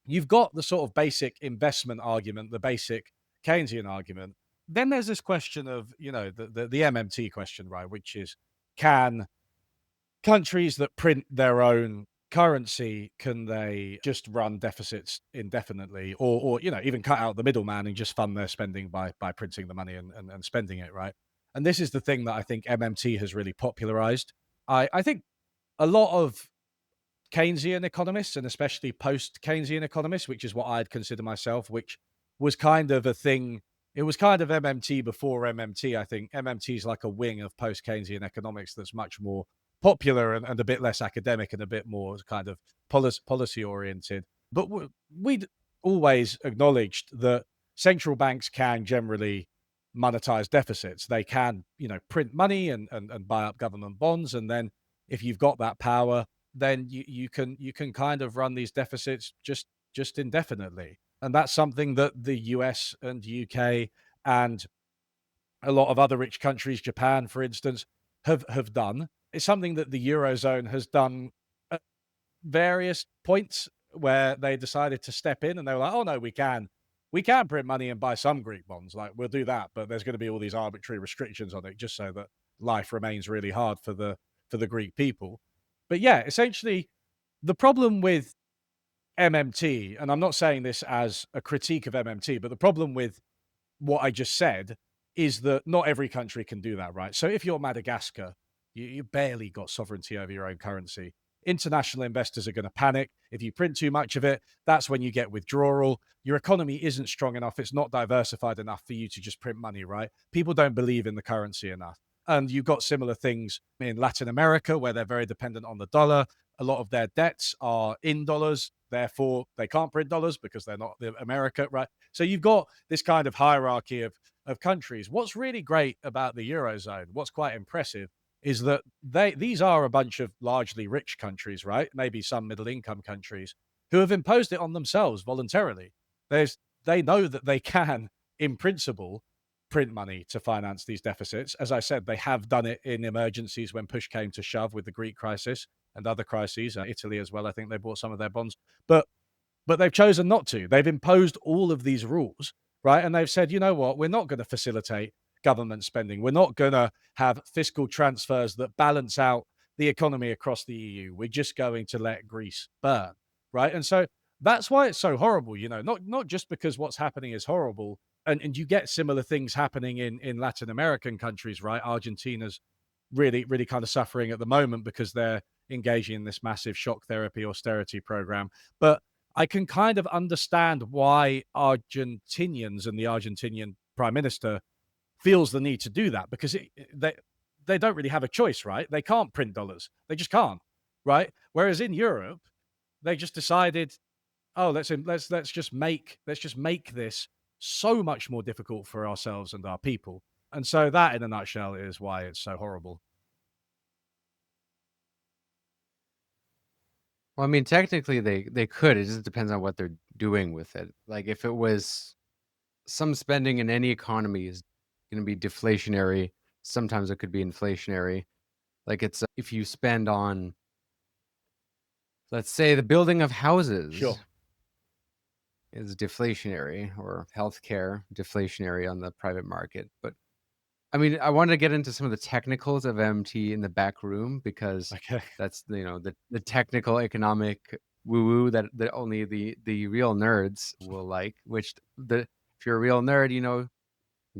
you've got the sort of basic investment argument, the basic Keynesian argument. Then there's this question of, the MMT question, right? Which is, can countries that print their own currency, can they just run deficits indefinitely, or even cut out the middleman and just fund their spending by printing the money and spending it, right? And this is the thing that I think MMT has really popularized. I think a lot of Keynesian economists, and especially post-Keynesian economists, which is what I'd consider myself, which was kind of a thing. It was kind of MMT before MMT. I think MMT is like a wing of post-Keynesian economics that's much more popular and a bit less academic and a bit more kind of policy oriented. But we'd always acknowledged that central banks can generally monetize deficits. They can, print money and buy up government bonds, and then if you've got that power, then you can kind of run these deficits just indefinitely. And that's something that the US and UK and a lot of other rich countries, Japan, for instance, have done. It's something that the Eurozone has done at various points where they decided to step in and they were like, oh no, we can print money and buy some Greek bonds. Like, we'll do that, but there's going to be all these arbitrary restrictions on it just so that life remains really hard for the Greek people. But yeah, essentially, the problem with MMT, and I'm not saying this as a critique of MMT, but the problem with what I just said is that not every country can do that, right? So if you're Madagascar, you barely got sovereignty over your own currency. International investors are going to panic. If you print too much of it, that's when you get withdrawal. Your economy isn't strong enough. It's not diversified enough for you to just print money, right? People don't believe in the currency enough. And you've got similar things in Latin America where they're very dependent on the dollar. A lot of their debts are in dollars. Therefore, they can't print dollars because they're not America, right? So you've got this kind of hierarchy of countries. What's really great about the Eurozone, what's quite impressive, is that these are a bunch of largely rich countries, right? Maybe some middle income countries who have imposed it on themselves voluntarily. They know that they can, in principle, print money to finance these deficits. As I said, they have done it in emergencies when push came to shove with the Greek crisis and other crises. Italy as well, I think they bought some of their bonds. But they've chosen not to. They've imposed all of these rules, right? And they've said, you know what, we're not going to facilitate government spending. We're not going to have fiscal transfers that balance out the economy across the EU. We're just going to let Greece burn, right? And so that's why it's so horrible, not just because what's happening is horrible. And you get similar things happening in Latin American countries, right? Argentina's really, really kind of suffering at the moment because they're engaging in this massive shock therapy austerity program. But I can kind of understand why Argentinians and the Argentinian prime minister feels the need to do that, because they don't really have a choice, right? They can't print dollars. They just can't, right? Whereas in Europe, they just decided, oh, let's just make this so much more difficult for ourselves and our people. And so that, in a nutshell, is why it's so horrible. Well, I mean, technically they could. It just depends on what they're doing with it. Like, if it was some spending in any economy is going to be deflationary, sometimes it could be inflationary. Like, it's if you spend on, let's say, the building of houses, Sure, is deflationary, or healthcare deflationary on the private market. But I mean, I wanted to get into some of the technicals of MT in the back room, because okay. that's the technical economic woo-woo that only the real nerds will like. Which if you're a real nerd, you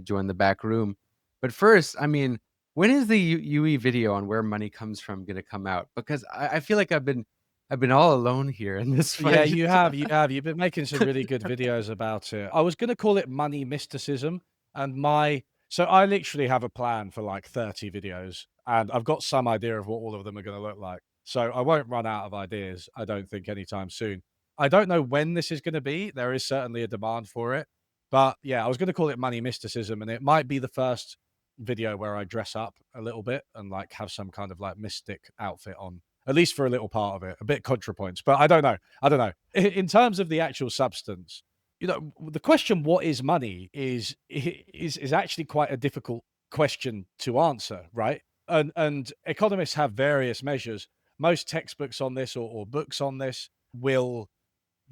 join the back room. But first, I mean, when is the UE video on where money comes from going to come out? Because I feel like I've been I've been all alone here in this Yeah, fight. you have, you have. You've been making some really good videos about it. I was gonna call it money mysticism, and so I literally have a plan for like 30 videos, and I've got some idea of what all of them are gonna look like. So I won't run out of ideas, I don't think anytime soon. I don't know when this is gonna be. There is certainly a demand for it. But yeah, I was gonna call it money mysticism, and it might be the first video where I dress up a little bit and like have some kind of like mystic outfit on, at least for a little part of it, a bit ContraPoints. But I don't know. I don't know. In terms of the actual substance, the question "what is money" is actually quite a difficult question to answer, right? And economists have various measures. Most textbooks on this or books on this will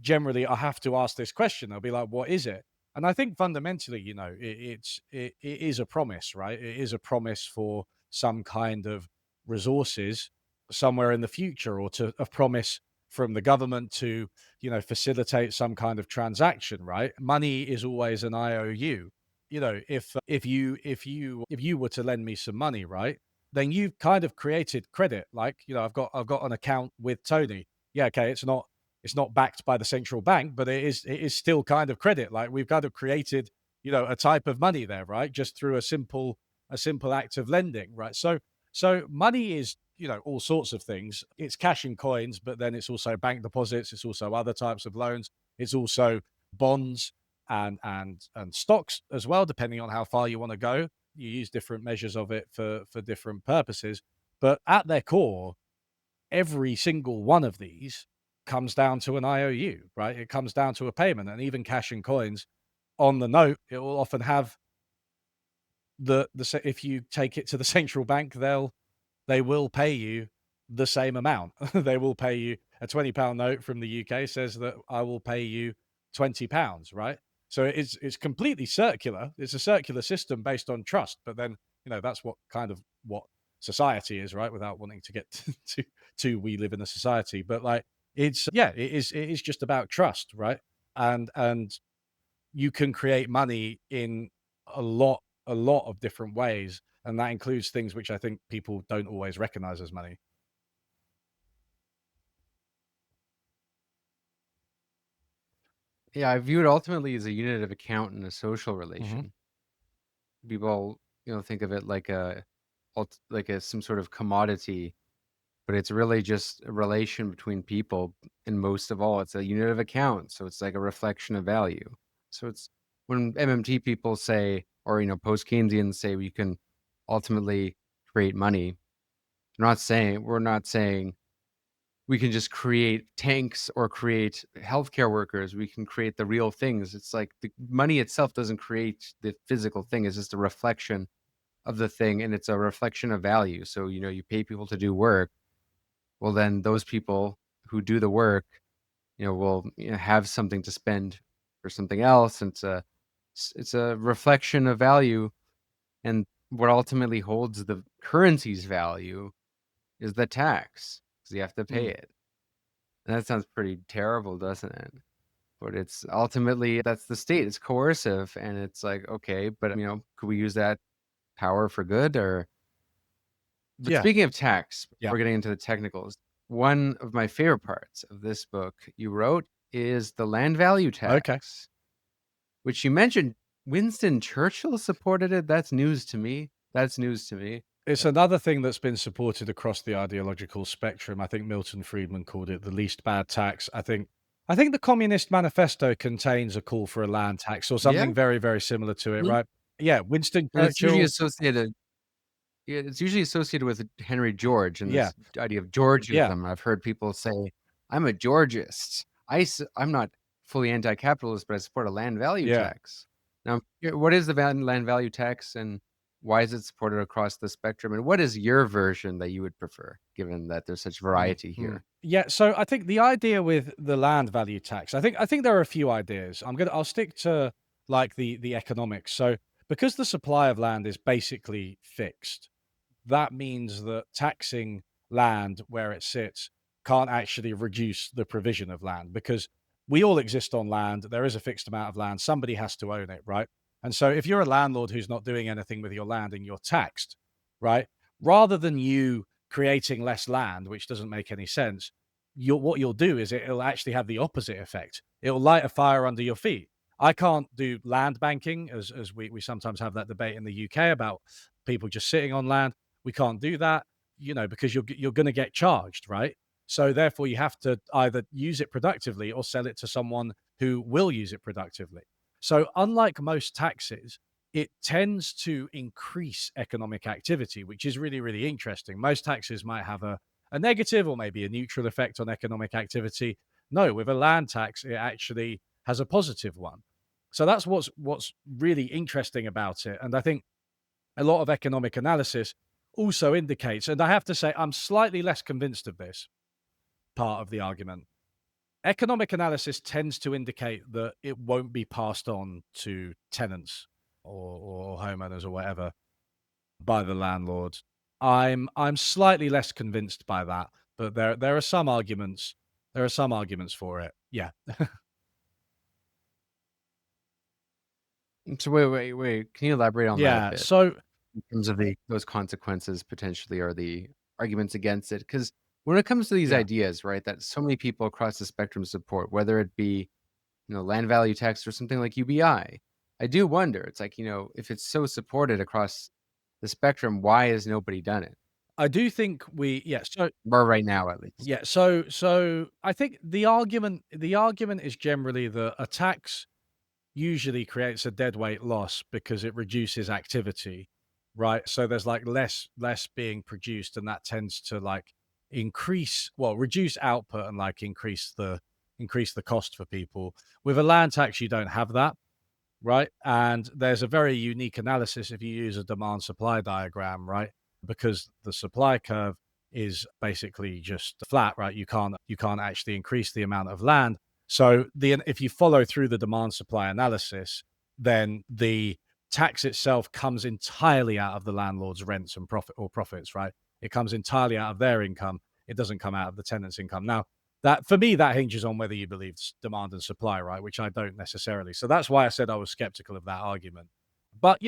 generally I have to ask this question. They'll be like, "What is it?" And I think fundamentally, it is a promise, right? It is a promise for some kind of resources somewhere in the future, or to a promise from the government to facilitate some kind of transaction, right? Money is always an IOU. If you were to lend me some money, right, then you've kind of created credit. Like, I've got an account with Tony. Yeah, okay, it's not backed by the central bank, but it is still kind of credit. Like, we've kind of created, a type of money there, right? Just through a simple act of lending, right? So money is, all sorts of things. It's cash and coins, but then it's also bank deposits. It's also other types of loans. It's also bonds and stocks as well, depending on how far you want to go. You use different measures of it for different purposes. But at their core, every single one of these comes down to an IOU, right? It comes down to a payment, and even cash and coins on the note, it will often have if you take it to the central bank, they will pay you the same amount. They will pay you a £20 note from the UK says that I will pay you £20, right? So it's completely circular. It's a circular system based on trust. But then, that's what society is, right? Without wanting to get to we live in a society. But like, it is just about trust, right? And you can create money in a lot of different ways, and that includes things which I think people don't always recognize as money. Yeah, I view it ultimately as a unit of account in a social Mhm. relation. People, think of it like like a some sort of commodity, but it's really just a relation between people. And most of all, it's a unit of account. So it's like a reflection of value. So it's when MMT people say, or, post Keynesians say we can ultimately create money. We're not saying we can just create tanks or create healthcare workers. We can create the real things. It's like the money itself doesn't create the physical thing. It's just a reflection of the thing, and it's a reflection of value. So, you pay people to do work. Well, then those people who do the work, will have something to spend for something else. And it's a reflection of value. And what ultimately holds the currency's value is the tax, because you have to pay Mm. it. And that sounds pretty terrible, doesn't it? But it's ultimately that's the state. It's coercive, and it's like, okay, but could we use that power for good? Or but Yeah. speaking of tax, Yeah. before getting into the technicals, one of my favorite parts of this book you wrote is the land value Okay. tax, which you mentioned Winston Churchill supported it. That's news to me. That's news to me. It's another thing that's been supported across the ideological spectrum. I think Milton Friedman called it the least bad tax. I think the Communist Manifesto contains a call for a land tax or Yeah. something very, very similar to it, Mhm. right? Yeah, Winston And it's usually Churchill. associated Yeah, it's usually associated with Henry George and Yeah, this idea of yeah, Georgism. I've heard people say, "I'm a Georgist. I'm not fully anti-capitalist, but I support a land value yeah. tax." Now, what is the land value tax, and why is it supported across the spectrum? And what is your version that you would prefer, given that there's such Mm, variety mm. here? Yeah, so I think the idea with the land value tax, I think there are a few ideas. I'll stick to like the economics. So because the supply of land is basically fixed, that means that taxing land where it sits can't actually reduce the provision of land, because we all exist on land. There is a fixed amount of land. Somebody has to own it, right? And so if you're a landlord who's not doing anything with your land and you're taxed, right? Rather than you creating less land, which doesn't make any sense, what you'll do is it'll actually have the opposite effect. It'll light a fire under your feet. I can't do land banking, as we sometimes have that debate in the UK about people just sitting on land. We can't do that, because you're going to get charged, right? So therefore, you have to either use it productively or sell it to someone who will use it productively. So unlike most taxes, it tends to increase economic activity, which is really, really interesting. Most taxes might have a negative or maybe a neutral effect on economic activity. No, with a land tax, it actually has a positive one. So that's what's really interesting about it. And I think a lot of economic analysis also indicates, and I have to say, I'm slightly less convinced of this part of the argument. Economic analysis tends to indicate that it won't be passed on to tenants or homeowners or whatever by the landlord. I'm slightly less convinced by that, but there are some arguments. There are some arguments for it. Yeah. So wait. Can you elaborate on that a Yeah. bit So in terms of those consequences potentially, or the arguments against it? Because when it comes to these yeah. ideas, right, that so many people across the spectrum support, whether it be land value tax or something like UBI, I do wonder. It's like if it's so supported across the spectrum, why has nobody done it? I do think so Or right now, at least. yeah, so I think the argument is generally that a tax usually creates a deadweight loss because it reduces activity, right? So there's like less being produced, and that tends to like reduce output and like increase the cost for people. With a land tax, you don't have that, right? And there's a very unique analysis if you use a demand supply diagram, right? Because the supply curve is basically just flat, right? You can't actually increase the amount of land. So if you follow through the demand supply analysis, then the tax itself comes entirely out of the landlord's rents and profits, right? It comes entirely out of their income. It doesn't come out of the tenant's income. Now, that for me, that hinges on whether you believe demand and supply, right? Which I don't necessarily. So that's why I said I was skeptical of that argument. But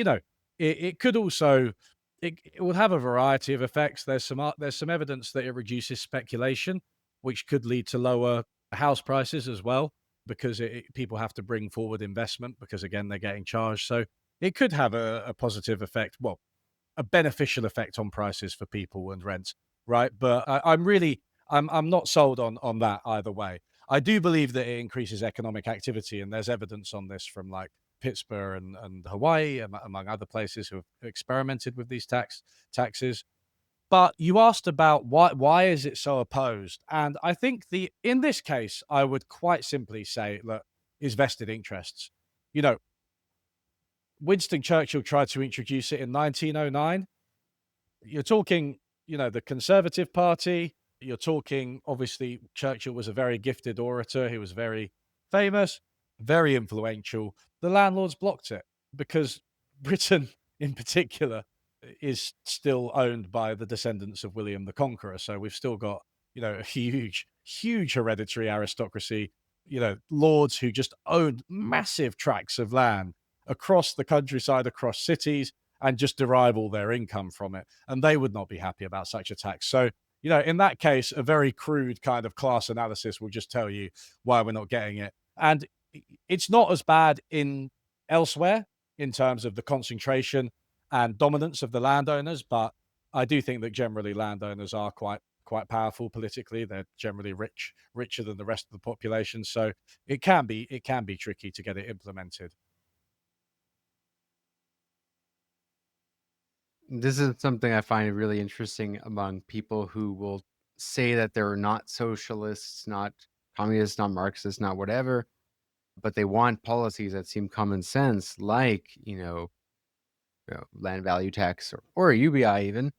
it could also it will have a variety of effects. There's some evidence that it reduces speculation, which could lead to lower house prices as well, because people have to bring forward investment because again they're getting charged. So it could have a positive effect. Well, a beneficial effect on prices for people and rents, right? But I'm not sold on that either way. I do believe that it increases economic activity, and there's evidence on this from like Pittsburgh and Hawaii, among other places who have experimented with these taxes. But you asked about why is it so opposed, and I think in this case I would quite simply say that is vested interests. You know, Winston Churchill tried to introduce it in 1909. You're talking, the Conservative Party. You're talking, obviously, Churchill was a very gifted orator. He was very famous, very influential. The landlords blocked it because Britain, in particular, is still owned by the descendants of William the Conqueror. So we've still got, a huge, huge hereditary aristocracy, lords who just owned massive tracts of land across the countryside, across cities, and just derive all their income from it. And they would not be happy about such a tax. So, in that case, a very crude kind of class analysis will just tell you why we're not getting it. And it's not as bad elsewhere in terms of the concentration and dominance of the landowners, but I do think that generally landowners are quite powerful politically. They're generally richer than the rest of the population. So it can be tricky to get it implemented. This is something I find really interesting among people who will say that they're not socialists, not communists, not Marxists, not whatever, but they want policies that seem common sense, like, land value tax or a UBI even.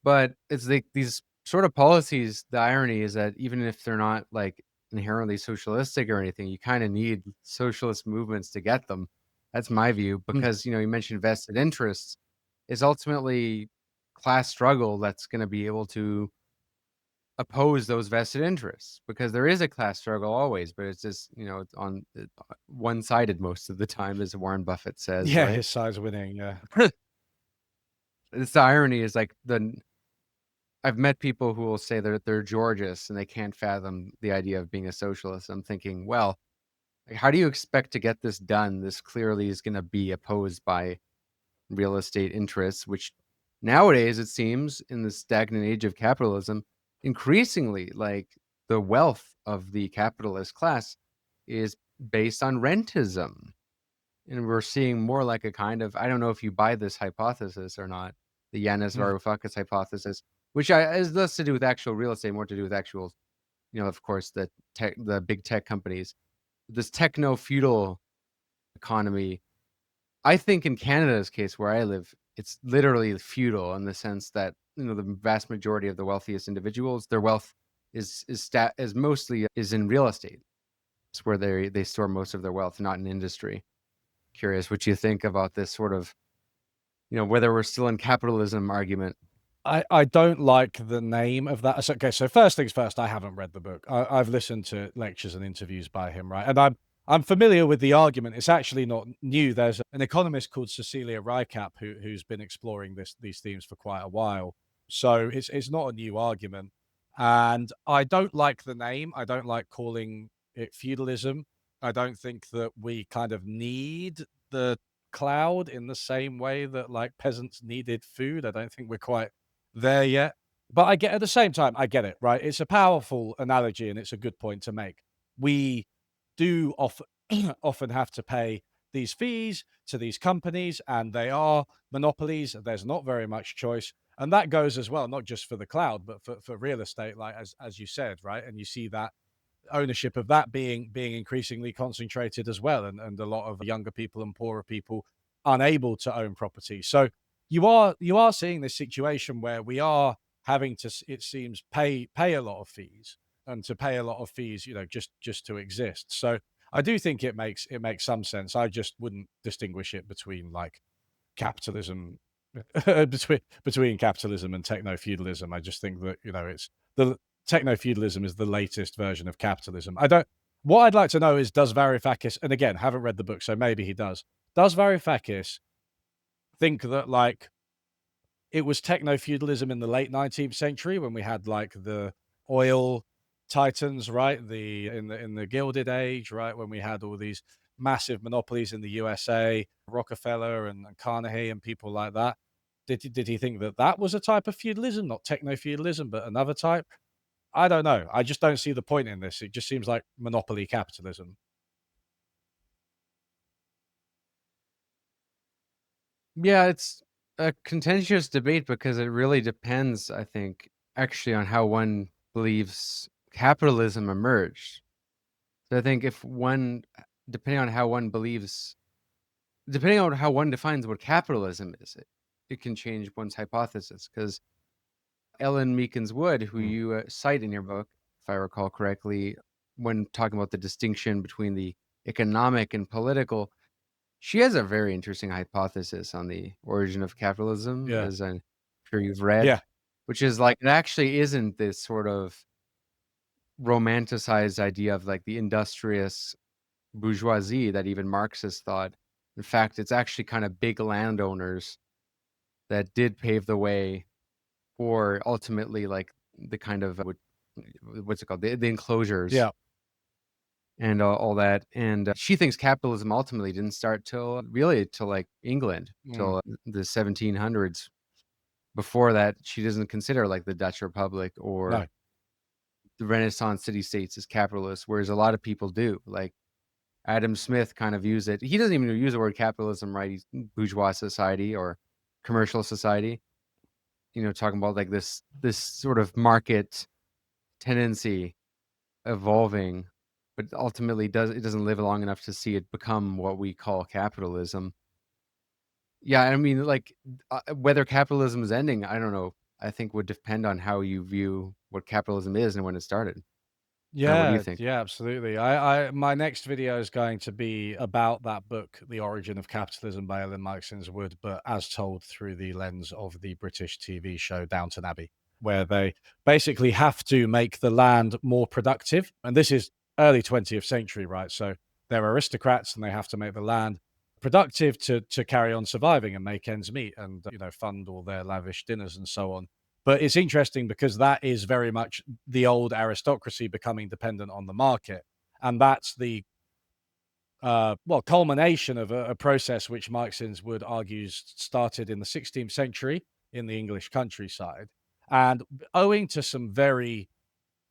But it's like these sort of policies, the irony is that even if they're not like inherently socialistic or anything, you kind of need socialist movements to get them. That's my view, Mm. because you mentioned vested interests is ultimately class struggle that's going to be able to oppose those vested interests, because there is a class struggle always, but it's just it's on one-sided most of the time, as Warren Buffett says, Yeah, right? his side's winning. Yeah. It's the irony is like I've met people who will say they're Georgists and they can't fathom the idea of being a socialist. I'm thinking, well, like, how do you expect to get this done? This clearly is going to be opposed by real estate interests, which nowadays it seems in the stagnant age of capitalism, increasingly like the wealth of the capitalist class is based on rentism. And we're seeing more like a kind of, I don't know if you buy this hypothesis or not, the Yanis Mm. Varoufakis hypothesis, which has less to do with actual real estate, more to do with actual, of course, the big tech companies. This techno feudal economy, I think in Canada's case where I live, it's literally feudal in the sense that, the vast majority of the wealthiest individuals, their wealth is mostly is in real estate. It's where they store most of their wealth, not in industry. Curious what you think about this sort of, whether we're still in capitalism argument. I don't like the name of that. Okay, so first things first, I haven't read the book. I've listened to lectures and interviews by him, right? And I'm familiar with the argument. It's actually not new. There's an economist called Cecilia Rycap who's been exploring these themes for quite a while. So it's not a new argument. And I don't like the name. I don't like calling it feudalism. I don't think that we kind of need the cloud in the same way that like peasants needed food. I don't think we're quite there yet. But I get at the same time, I get it, right? It's a powerful analogy and it's a good point to make. We do often have to pay these fees to these companies, and they are monopolies. There's not very much choice. And that goes as well, not just for the cloud, but for real estate, like as you said, right? And you see that ownership of that being increasingly concentrated as well, and a lot of younger people and poorer people unable to own property. So you are seeing this situation where we are having to, it seems, pay a lot of fees, and to pay a lot of fees, just to exist. So I do think it makes some sense. I just wouldn't distinguish it between like capitalism between capitalism and techno feudalism. I just think that it's the techno feudalism is the latest version of capitalism. I don't. What I'd like to know is, does Varoufakis, and again, haven't read the book, so maybe he does. Does Varoufakis think that like it was techno feudalism in the late 19th century when we had like the oil titans, right? In the Gilded Age, right? When we had all these massive monopolies in the USA, Rockefeller and Carnegie and people like that. Did he think that that was a type of feudalism, not techno feudalism, but another type? I don't know. I just don't see the point in this. It just seems like monopoly capitalism. Yeah, it's a contentious debate because it really depends, I think, actually on how one believes capitalism emerged. So I think if one, depending on how one believes, depending on how one defines what capitalism is, it can change one's hypothesis. Because Ellen Meekins Wood, who Mm. you cite in your book, if I recall correctly, when talking about the distinction between the economic and political, she has a very interesting hypothesis on the origin of capitalism, Yeah. as I'm sure you've read, Yeah. which is like it actually isn't this sort of romanticized idea of like the industrious bourgeoisie that even Marxists thought. In fact, it's actually kind of big landowners that did pave the way for ultimately like the kind of what's it called, the enclosures Yeah. and all that. And she thinks capitalism ultimately didn't start till like England, Mm. till the 1700s. Before that, she doesn't consider like the Dutch Republic or No. the Renaissance city states as capitalist, whereas a lot of people do. Like Adam Smith kind of views it. He doesn't even use the word capitalism, right? He's bourgeois society or commercial society. Talking about like this sort of market tendency evolving, but ultimately doesn't live long enough to see it become what we call capitalism. Yeah, I mean, like whether capitalism is ending, I don't know. I think would depend on how you view what capitalism is and when it started. What do you Yeah, think? yeah, absolutely. I my next video is going to be about that book, The Origin of Capitalism by Ellen Marxins Wood, but as told through the lens of the British TV show Downton Abbey, where they basically have to make the land more productive. And this is early 20th century, right? So they're aristocrats and they have to make the land productive to carry on surviving and make ends meet and fund all their lavish dinners and so on. But it's interesting because that is very much the old aristocracy becoming dependent on the market. And that's the culmination of a process which Marxians would argue started in the 16th century in the English countryside. And owing to some very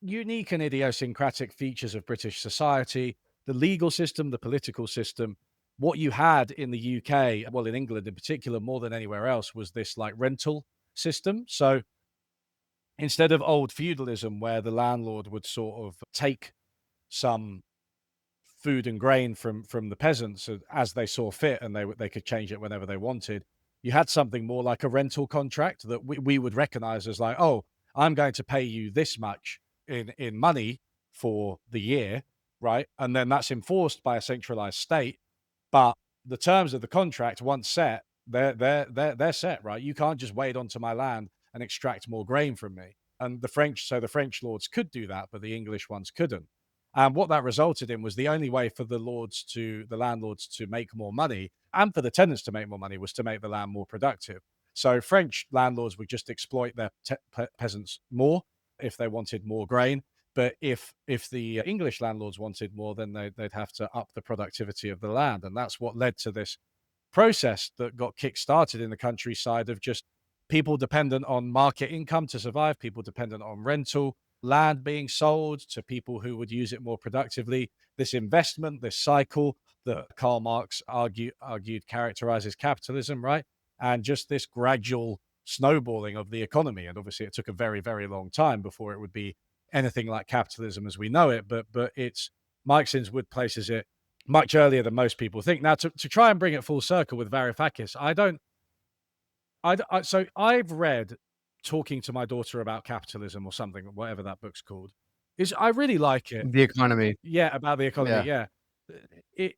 unique and idiosyncratic features of British society, the legal system, the political system, what you had in the UK, well, in England in particular, more than anywhere else, was this like rental system. So instead of old feudalism, where the landlord would sort of take some food and grain from the peasants as they saw fit, and they could change it whenever they wanted. You had something more like a rental contract that we would recognize as like, oh, I'm going to pay you this much in money for the year, right? And then that's enforced by a centralized state. But the terms of the contract, once set, they're set, right? You can't just wade onto my land and extract more grain from me. And the French lords could do that, but the English ones couldn't. And what that resulted in was the only way for the landlords to make more money and for the tenants to make more money was to make the land more productive. So French landlords would just exploit their peasants more if they wanted more grain. But if the English landlords wanted more, then they'd have to up the productivity of the land. And that's what led to this process that got kick-started in the countryside of just people dependent on market income to survive, people dependent on rental, land being sold to people who would use it more productively. This investment, this cycle that Karl Marx argued characterizes capitalism, right? And just this gradual snowballing of the economy. And obviously it took a very, very long time before it would be anything like capitalism as we know it. But it's Marxians would places it much earlier than most people think. Now, to try and bring it full circle with Varoufakis, so I've read Talking to My Daughter About Capitalism or something, whatever that book's called. I really like it. The Economy. Yeah, about the economy. Yeah. Yeah.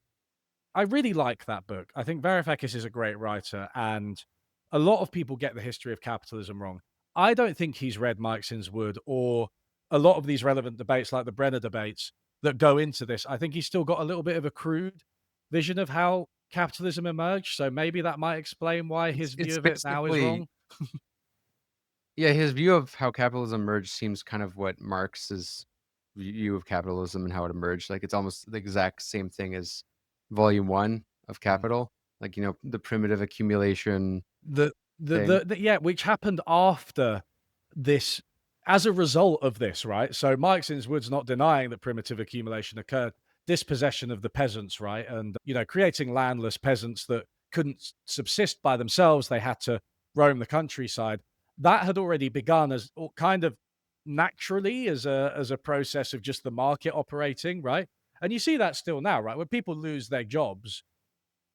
I really like that book. I think Varoufakis is a great writer, and a lot of people get the history of capitalism wrong. I don't think he's read Marxian's Wood or a lot of these relevant debates like the Brenner debates that go into this. I think he's still got a little bit of a crude vision of how capitalism emerged. So maybe that might explain why his view It's of it now is basically wrong. yeah, his view of how capitalism emerged seems kind of what Marx's view of capitalism and how it emerged. Like it's almost the exact same thing as volume 1 of Mm. Capital. Like, the primitive accumulation The thing. yeah, which happened after this, as a result of this, right? So Marx's Wood's not denying that primitive accumulation occurred, dispossession of the peasants, right? And, creating landless peasants that couldn't subsist by themselves. They had to roam the countryside. That had already begun as kind of naturally as a process of just the market operating, right? And you see that still now, right? When people lose their jobs,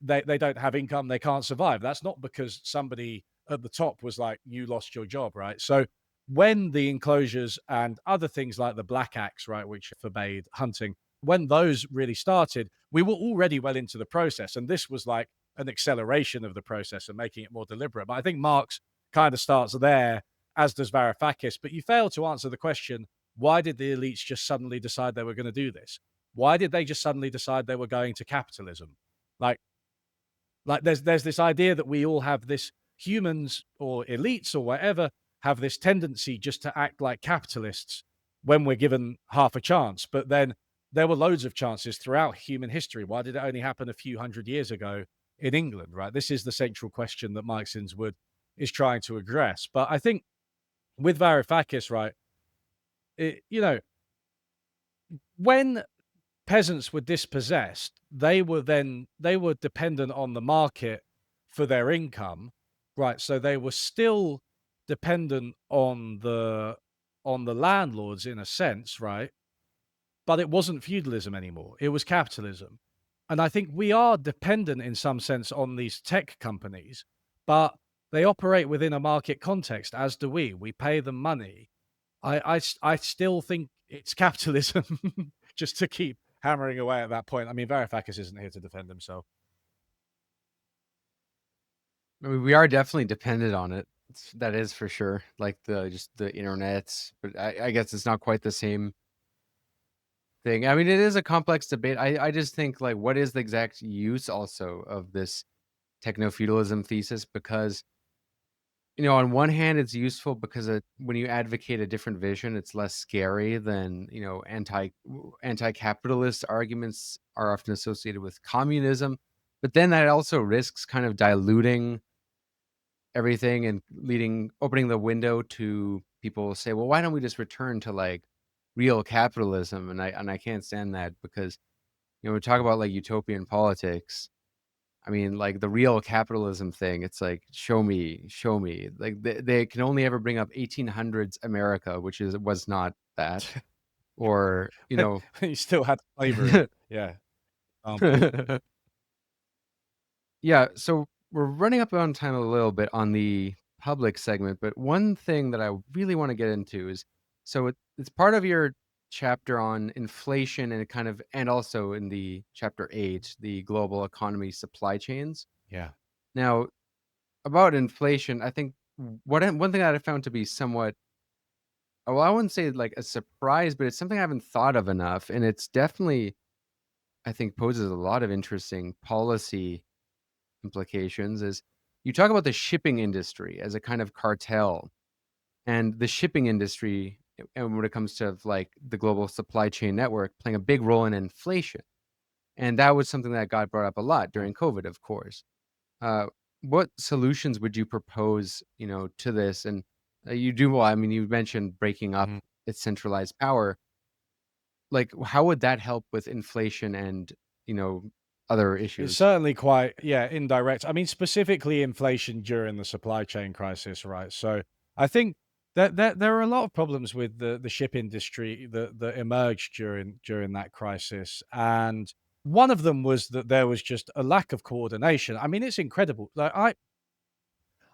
they don't have income, they can't survive. That's not because somebody at the top was like, you lost your job, right? So when the enclosures and other things like the Black Acts, right, which forbade hunting, when those really started, we were already well into the process. And this was like an acceleration of the process and making it more deliberate. But I think Marx kind of starts there, as does Varoufakis. But you fail to answer the question, why did the elites just suddenly decide they were going to do this? Why did they just suddenly decide they were going to capitalism? Like, there's this idea that we all have this, humans or elites or whatever have this tendency just to act like capitalists when we're given half a chance. But then there were loads of chances throughout human history. Why did it only happen a few hundred years ago in England, right? This is the central question that Marx's Wood is trying to address. But I think with Varoufakis, right, when peasants were dispossessed, they were dependent on the market for their income, right? So they were still dependent on the landlords in a sense, right? But it wasn't feudalism anymore. It was capitalism. And I think we are dependent in some sense on these tech companies, but they operate within a market context, as do we. We pay them money. I still think it's capitalism, just to keep hammering away at that point. I mean, Varoufakis isn't here to defend himself. I mean, we are definitely dependent on it. That is for sure. Like just the internet, but I guess it's not quite the same thing. I mean, it is a complex debate. I just think, like, what is the exact use also of this techno-feudalism thesis? Because on one hand, it's useful because when you advocate a different vision, it's less scary than, anti-capitalist arguments are often associated with communism. But then that also risks kind of diluting everything and opening the window to people say, well, why don't we just return to like real capitalism? And I can't stand that because, we talk about like utopian politics. I mean, like the real capitalism thing, it's like, show me, show me. Like they can only ever bring up 1800s America, which was not that, or You still had slavery. Yeah. yeah. So we're running up on time a little bit on the public segment, but one thing that I really want to get into is, so it's part of your chapter on inflation and also in the chapter 8, the global economy supply chains. Yeah. Now, about inflation, I think one thing that I found to be somewhat, well, I wouldn't say like a surprise, but it's something I haven't thought of enough, and it's definitely, I think, poses a lot of interesting policy implications. Is you talk about the shipping industry as a kind of cartel, and the shipping industry, and when it comes to like the global supply chain network, playing a big role in inflation, and that was something that got brought up a lot Mm. during COVID, of course. Uh, what solutions would you propose, to this? And you do well. I mean, you mentioned breaking up Mhm. its centralized power. Like, how would that help with inflation and other It's issues? certainly quite, yeah, indirect. I mean, specifically inflation during the supply chain crisis, right? So I think that there are a lot of problems with the ship industry that emerged during that crisis, and one of them was that there was just a lack of coordination. I mean, it's incredible. Like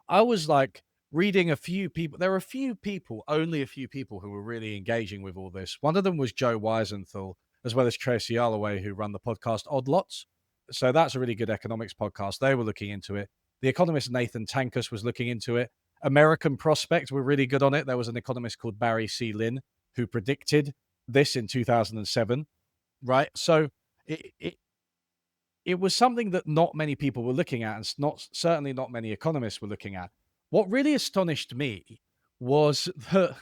I was like reading a few people. There were a few people, only a few people, who were really engaging with all this. One of them was Joe Weisenthal, as well as Tracy Alloway, who run the podcast Odd Lots. So that's a really good economics podcast. They were looking into it. The economist Nathan Tankus was looking into it. American Prospect were really good on it. There was an economist called Barry C. Lynn who predicted this in 2007. Right. So it, it it was something that not many people were looking at, and certainly not many economists were looking at. What really astonished me was that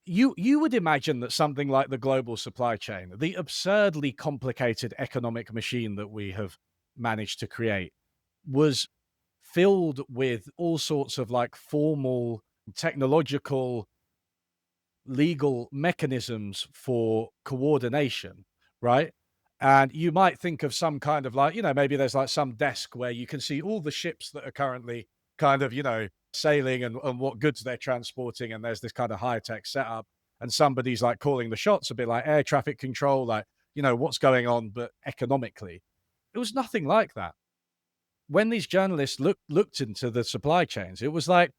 you would imagine that something like the global supply chain, the absurdly complicated economic machine that we have managed to create, was filled with all sorts of like formal technological legal mechanisms for coordination, right? And you might think of some kind of like, maybe there's like some desk where you can see all the ships that are currently kind of, sailing and what goods they're transporting. And there's this kind of high tech setup. And somebody's like calling the shots, a bit like air traffic control, like, what's going on, but economically. It was nothing like that. When these journalists looked into the supply chains, it was like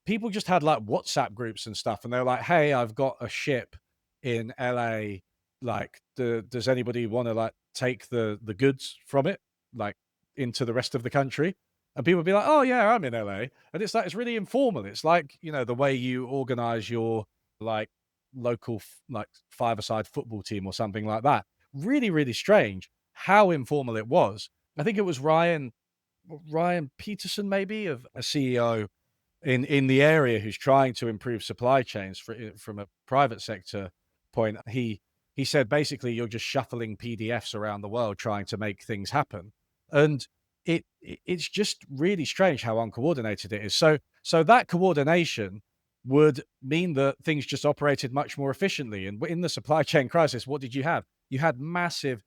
people just had like WhatsApp groups and stuff, and they were like, "Hey, I've got a ship in LA. Like, does anybody want to like take the goods from it, like into the rest of the country?" And people would be like, "Oh yeah, I'm in LA," and it's like it's really informal. It's like the way you organize your like local like five-a-side football team or something like that. Really, really strange how informal it was. I think it was Ryan Peterson, maybe, of a CEO in the area who's trying to improve supply chains from a private sector point. He said basically you're just shuffling PDFs around the world trying to make things happen, and it's just really strange how uncoordinated it is. So that coordination would mean that things just operated much more efficiently. And in the supply chain crisis, what did you have? You had massive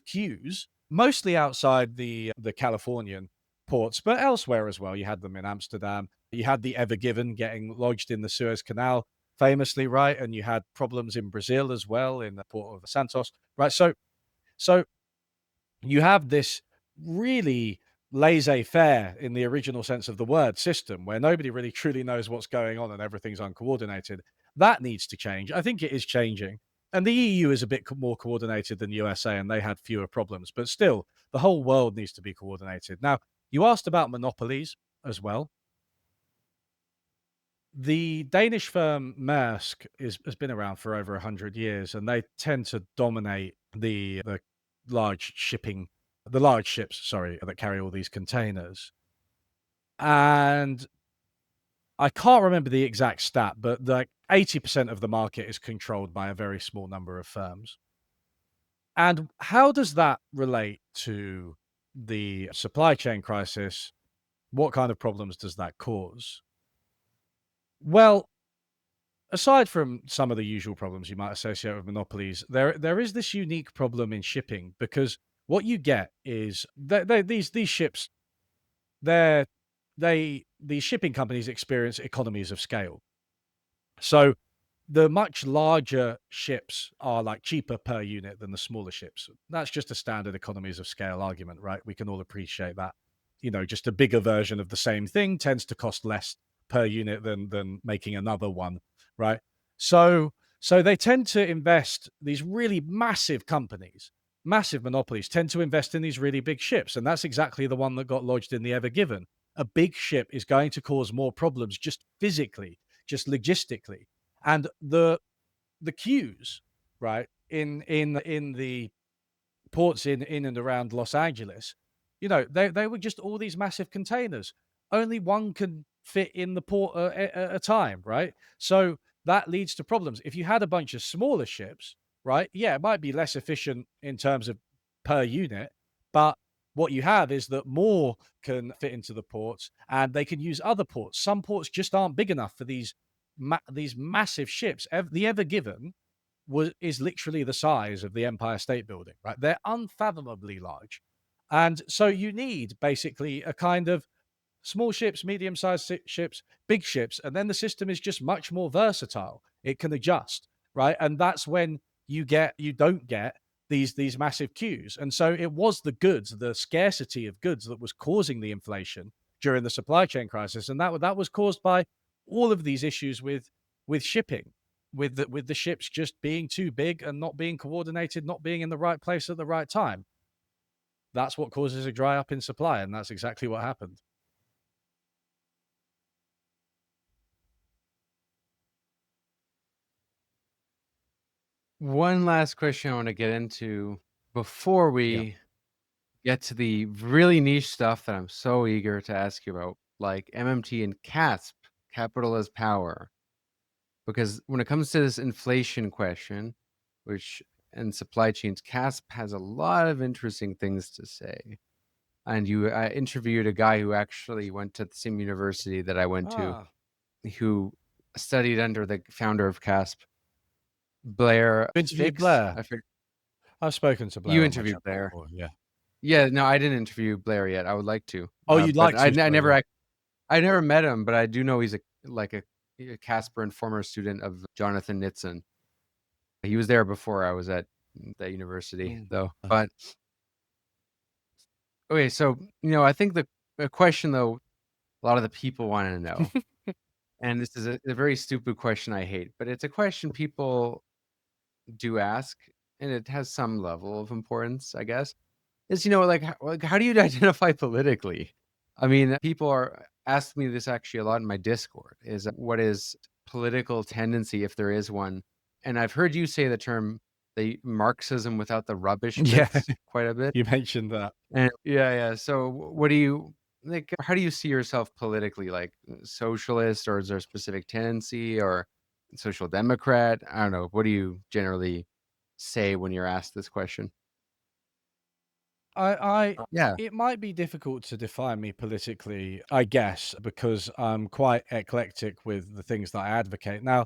queues, mostly outside the Californian ports, but elsewhere as well. You had them in Amsterdam. You had the Ever Given getting lodged in the Suez Canal, famously, right? And you had problems in Brazil as well, in the port of Santos, right? So you have this really laissez-faire, in the original sense of the word, system where nobody really truly knows what's going on and everything's uncoordinated. That needs to change. I think it is changing. And the EU is a bit more coordinated than USA, and they had fewer problems. But still, the whole world needs to be coordinated. Now, you asked about monopolies as well. The Danish firm Maersk has been around for over 100 years, and they tend to dominate the large shipping, the large ships, sorry, that carry all these containers. And I can't remember the exact stat, but like 80% of the market is controlled by a very small number of firms. And how does that relate to the supply chain crisis? What kind of problems does that cause? Well, aside from some of the usual problems you might associate with monopolies, there is this unique problem in shipping, because what you get is these ships, they're these shipping companies experience economies of scale. So the much larger ships are like cheaper per unit than the smaller ships. That's just a standard economies of scale argument, right? We can all appreciate that. Just a bigger version of the same thing tends to cost less per unit than making another one, right? So they tend to invest, these really massive companies, massive monopolies tend to invest in these really big ships, and that's exactly the one that got lodged in the Ever Given. A big ship is going to cause more problems just physically, just logistically, and the queues, right, in the ports in and around Los Angeles, they were just all these massive containers. Only one can fit in the port at a time, right? So that leads to problems. If you had a bunch of smaller ships, right, yeah, it might be less efficient in terms of per unit, but what you have is that more can fit into the ports, and they can use other ports. Some ports just aren't big enough for these massive ships. The Ever Given is literally the size of the Empire State Building, right? They're unfathomably large. And so you need basically a kind of small ships, medium-sized ships, big ships, and then the system is just much more versatile. It can adjust, right? And that's when you don't get these massive queues. And so it was the goods, the scarcity of goods, that was causing the inflation during the supply chain crisis, and that was caused by all of these issues with shipping, with the ships just being too big and not being coordinated, not being in the right place at the right time. That's what causes a dry up in supply, and that's exactly what happened. One last question I want to get into before Yeah. we get to the really niche stuff that I'm so eager to ask you about, like MMT and CASP, capital as power. Because when it comes to this inflation question, which and supply chains, CASP has a lot of interesting things to say. And I interviewed a guy who actually went to the same university that I went to, Ah, who studied under the founder of CASP, Blair you interviewed Fix. Blair. I've spoken to Blair You on my interviewed channel Blair. before, yeah. Yeah, no, I didn't interview Blair yet. I would like to. Oh, you'd But like to, I sorry, never yeah. I never met him, but I do know he's a Casper and former student of Jonathan Nitzen. He was there before I was at that university, though. But okay, so I think the question though, a lot of the people want to know, and this is a very stupid question I hate, but it's a question people do ask, and it has some level of importance, I guess. Is like how do you identify politically? I mean, people are asking me this actually a lot in my Discord. Is what is political tendency, if there is one? And I've heard you say the term the Marxism without the rubbish Yeah, bits quite a bit. you mentioned that. And yeah. So what do you like? How do you see yourself politically? Like socialist, or is there a specific tendency, or social democrat? I don't know. What do you generally say when you're asked this question? I Yeah. It might be difficult to define me politically, I guess, because I'm quite eclectic with the things that I advocate. Now,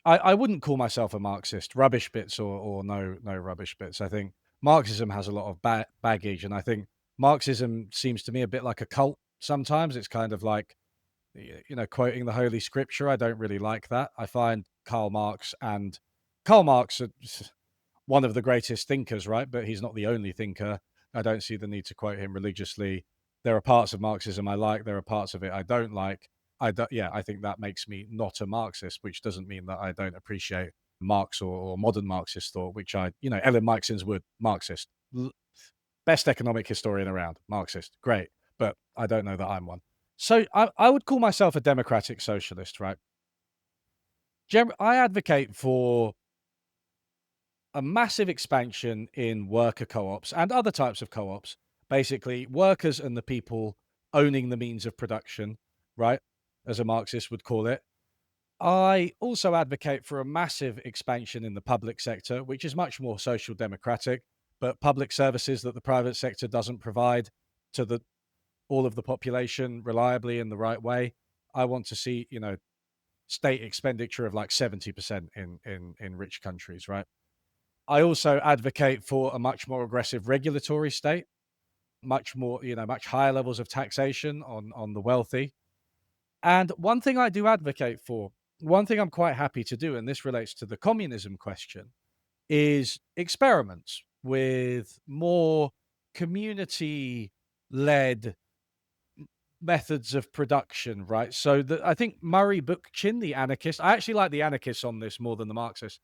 I wouldn't call myself a Marxist, rubbish bits or no rubbish bits. I think Marxism has a lot of baggage, and I think Marxism seems to me a bit like a cult sometimes. It's kind of like, quoting the Holy Scripture. I don't really like that. I find Karl Marx one of the greatest thinkers, right? But he's not the only thinker. I don't see the need to quote him religiously. There are parts of Marxism I like. There are parts of it I don't like. I think that makes me not a Marxist, which doesn't mean that I don't appreciate Marx or modern Marxist thought, which Ellen Meiksins would Marxist, best economic historian around, Marxist, great, but I don't know that I'm one. So I would call myself a democratic socialist, right? I advocate for a massive expansion in worker co-ops and other types of co-ops. Basically, workers and the people owning the means of production, right? As a Marxist would call it. I also advocate for a massive expansion in the public sector, which is much more social democratic, but public services that the private sector doesn't provide to all of the population reliably in the right way. I want to see, state expenditure of like 70% in rich countries, right? I also advocate for a much more aggressive regulatory state, much more, much higher levels of taxation on the wealthy. And one thing I do advocate for, one thing I'm quite happy to do, and this relates to the communism question, is experiments with more community led methods of production, right? So I think Murray Bookchin, the anarchist, I actually like the anarchists on this more than the Marxists.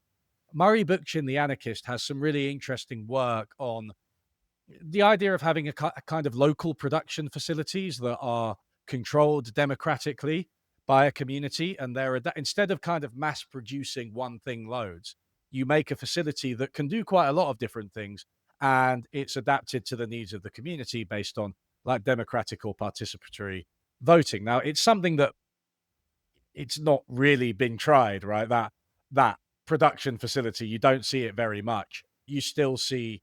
Murray Bookchin, the anarchist, has some really interesting work on the idea of having a kind of local production facilities that are controlled democratically by a community, and instead of kind of mass producing one thing loads, you make a facility that can do quite a lot of different things, and it's adapted to the needs of the community based on like democratic or participatory voting. Now, it's something that it's not really been tried, right? That production facility, you don't see it very much. You still see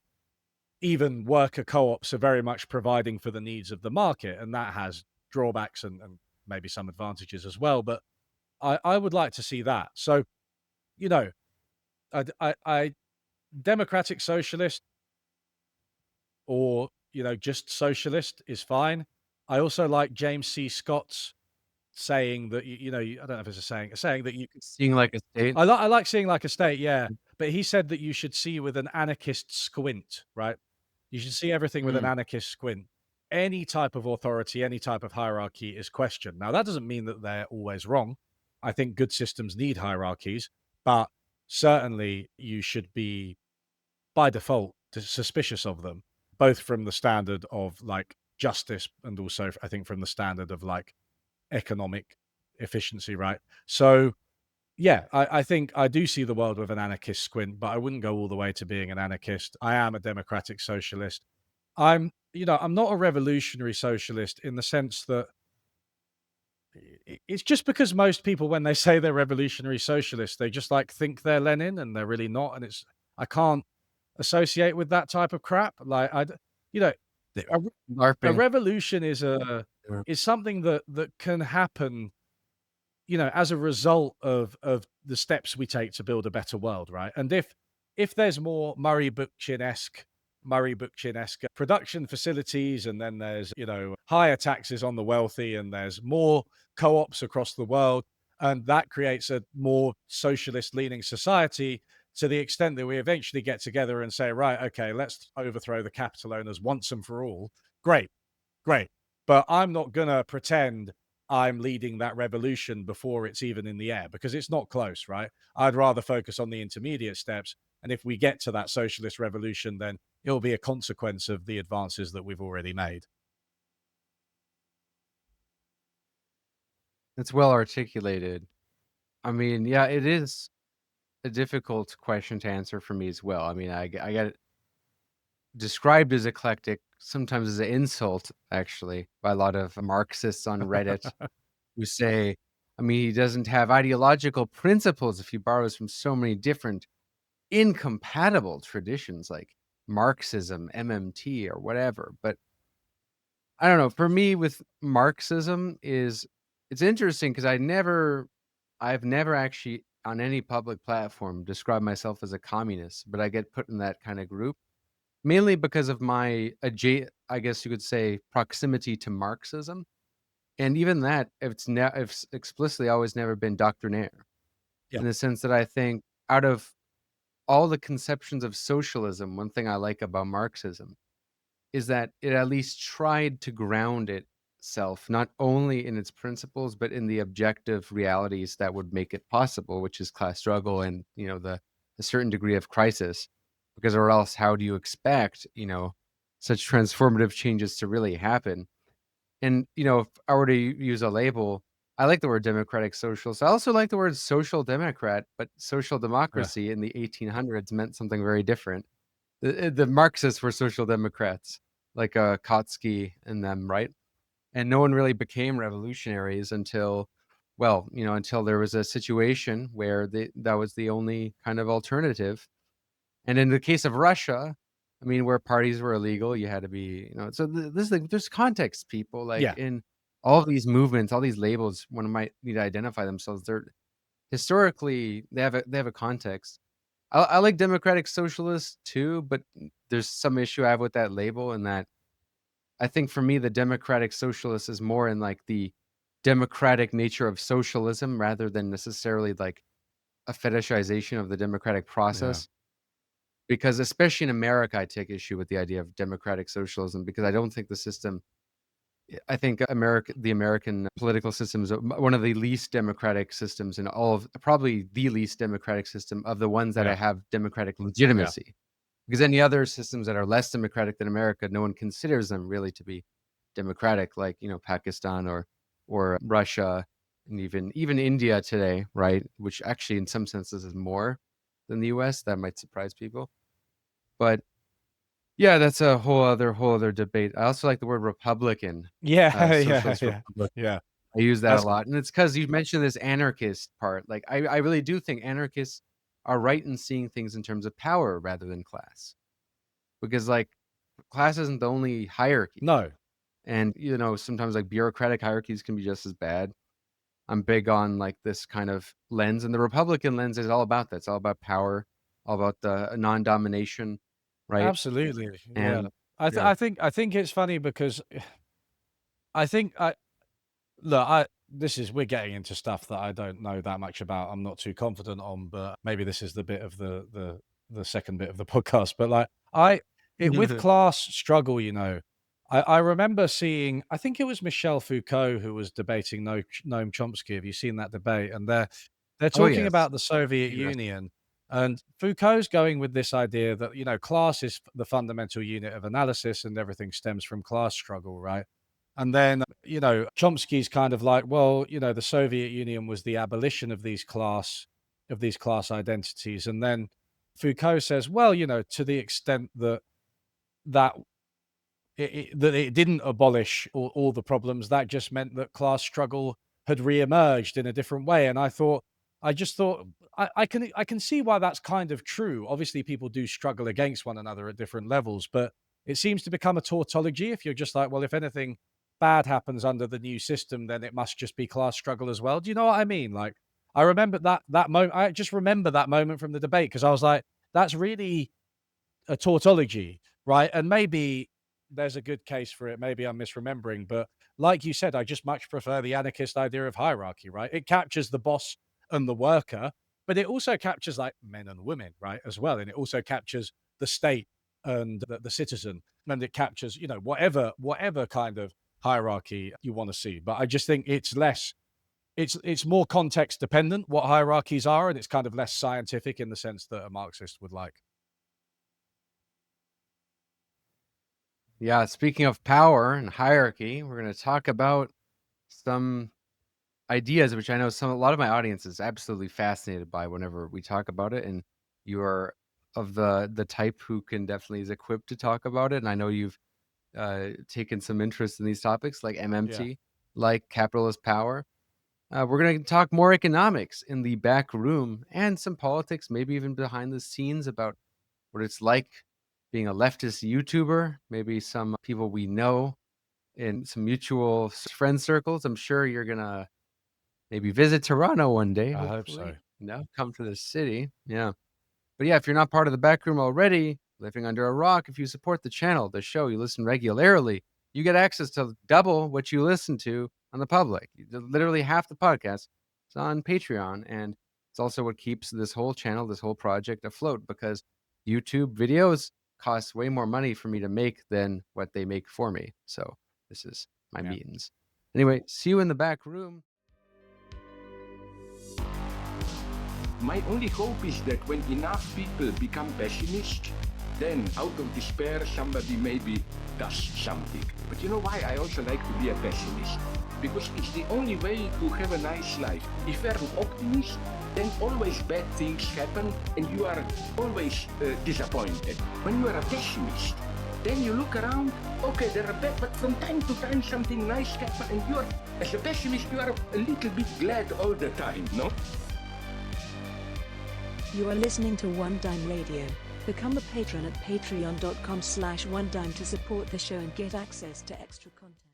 even worker co-ops are very much providing for the needs of the market, and that has drawbacks and maybe some advantages as well. But I would like to see that. So, you know, I democratic socialist or just socialist is fine. I also like James C. Scott's saying that I don't know if it's a saying that you Seeing like a state. I like seeing like a state, yeah. But he said that you should see with an anarchist squint, right? You should see everything with an Mm. anarchist squint. Any type of authority, any type of hierarchy is questioned. Now, that doesn't mean that they're always wrong. I think good systems need hierarchies, but certainly you should be, by default, suspicious of them, both from the standard of like justice and also, I think, from the standard of like economic efficiency, right? So, yeah, I think I do see the world with an anarchist squint, but I wouldn't go all the way to being an anarchist. I am a democratic socialist. I'm not a revolutionary socialist in the sense that it's just because most people, when they say they're revolutionary socialists, they just like think they're Lenin and they're really not. And I can't associate with that type of crap. Like, you know, They a, are a LARPing. revolution is Or- is something that can happen as a result of the steps we take to build a better world, right? And if there's more Murray Bookchin-esque production facilities, and then there's higher taxes on the wealthy, and there's more co-ops across the world, and that creates a more socialist leaning society, to the extent that we eventually get together and say, right, okay, let's overthrow the capital owners once and for all. Great. But I'm not going to pretend I'm leading that revolution before it's even in the air, because it's not close, right? I'd rather focus on the intermediate steps. And if we get to that socialist revolution, then it'll be a consequence of the advances that we've already made. It's well articulated. I mean, yeah, it is a difficult question to answer for me as well. I mean, I get it described as eclectic, sometimes as an insult, actually, by a lot of Marxists on Reddit who say, I mean, he doesn't have ideological principles if he borrows from so many different incompatible traditions like Marxism, MMT, or whatever. But I don't know. For me, with Marxism, it's interesting because I've never actually on any public platform described myself as a communist, but I get put in that kind of group mainly because of my I guess you could say proximity to Marxism, and even that it's explicitly always never been doctrinaire, Yeah. in the sense that I think out of all the conceptions of socialism, one thing I like about Marxism is that it at least tried to ground itself not only in its principles but in the objective realities that would make it possible, which is class struggle and a certain degree of crisis, because or else how do you expect such transformative changes to really happen? And if I were to use a label, I like the word democratic socialist. I also like the word social democrat, but social Yeah. democracy in the 1800s meant something very different. The Marxists were social democrats, like Kautsky and them, right? And no one really became revolutionaries until, well, until there was a situation where that was the only kind of alternative. And in the case of Russia, I mean, where parties were illegal, you had to be, so this is like, there's context, people, like Yeah. in all of these movements, all these labels, one might need to identify themselves. They're historically, they have a context. I like democratic socialists too, but there's some issue I have with that label, and that I think for me, the democratic socialist is more in like the democratic nature of socialism rather than necessarily like a fetishization of the democratic Yeah. process. Because especially in America, I take issue with the idea of democratic socialism because I don't think the system. I think the American political system is one of the least democratic systems in all of, probably the least democratic system of the ones that I Yeah. have democratic Yeah. legitimacy. Because any other systems that are less democratic than America, no one considers them really to be democratic, like Pakistan or Russia, and even India today, right? Which actually, in some senses, is more than the U.S. That might surprise people, but yeah, that's a whole other debate. I also like the word Republican, Yeah. Yeah. socialist Yeah. Republican. Yeah. I use that a That's lot, and it's because you mentioned this anarchist part. Like, I really do think anarchists are right in seeing things in terms of power rather than class, because like class isn't the only hierarchy, no. and sometimes like bureaucratic hierarchies can be just as bad. I'm big on like this kind of lens, and the Republican lens is all about that. It's all about power, all about the non-domination, right? Absolutely. Yeah. And yeah. I think it's funny because I think I look, I this is we're getting into stuff that I don't know that much about. I'm not too confident on, but maybe this is the bit of the second bit of the podcast. But like with class struggle, I remember seeing, I think it was Michel Foucault who was debating Noam Chomsky. Have you seen that debate? And they're Oh talking yes. about the Soviet Interesting. Union. And Foucault's going with this idea that, class is the fundamental unit of analysis and everything stems from class struggle, right? And then, Chomsky's kind of like, well, the Soviet Union was the abolition of these class identities. And then Foucault says, well, to the extent that that it didn't abolish all the problems, that just meant that class struggle had reemerged in a different way. And I just thought, I can see why that's kind of true. Obviously, people do struggle against one another at different levels, but it seems to become a tautology if you're just like, well, if anything bad happens under the new system, then it must just be class struggle as well. Do you know what I mean? Like, I remember that moment. I just remember that moment from the debate because I was like, that's really a tautology, right? And maybe there's a good case for it. Maybe I'm misremembering, but like you said, I just much prefer the anarchist idea of hierarchy, right? It captures the boss and the worker, but it also captures like men and women, right, as well. And it also captures the state and the citizen, and it captures, whatever kind of hierarchy you want to see. But I just think it's less, it's more context dependent what hierarchies are, and it's kind of less scientific in the sense that a Marxist would like. Yeah, speaking of power and hierarchy, we're going to talk about some ideas which I know a lot of my audience is absolutely fascinated by whenever we talk about it, and you are of the type who can definitely is equipped to talk about it. And I know you've taken some interest in these topics like Yeah. MMT, like capitalist power. We're going to talk more economics in the back room and some politics, maybe even behind the scenes about what it's like being a leftist YouTuber, maybe some people we know in some mutual friend circles. I'm sure you're going to maybe visit Toronto one day, I hope so. hopefully. Come to the city. Yeah. But yeah, if you're not part of the Backroom already, living under a rock, if you support the channel, the show, you listen regularly, you get access to double what you listen to on the public. Literally half the podcast is on Patreon. And it's also what keeps this whole channel, this whole project afloat, because YouTube videos cost way more money for me to make than what they make for me. So this is my Yeah. means. Anyway, see you in the back room. My only hope is that when enough people become pessimist, then out of despair somebody maybe does something. But you know why I also like to be a pessimist? Because it's the only way to have a nice life. If you're an optimist, then always bad things happen and you are always disappointed. When you are a pessimist, Then you look around, okay, there are bad, but from time to time something nice happens, and you are, as a pessimist, you are a little bit glad all the time, no? You are listening to One Dime Radio. Become a patron at patreon.com/onedime to support the show and get access to extra content.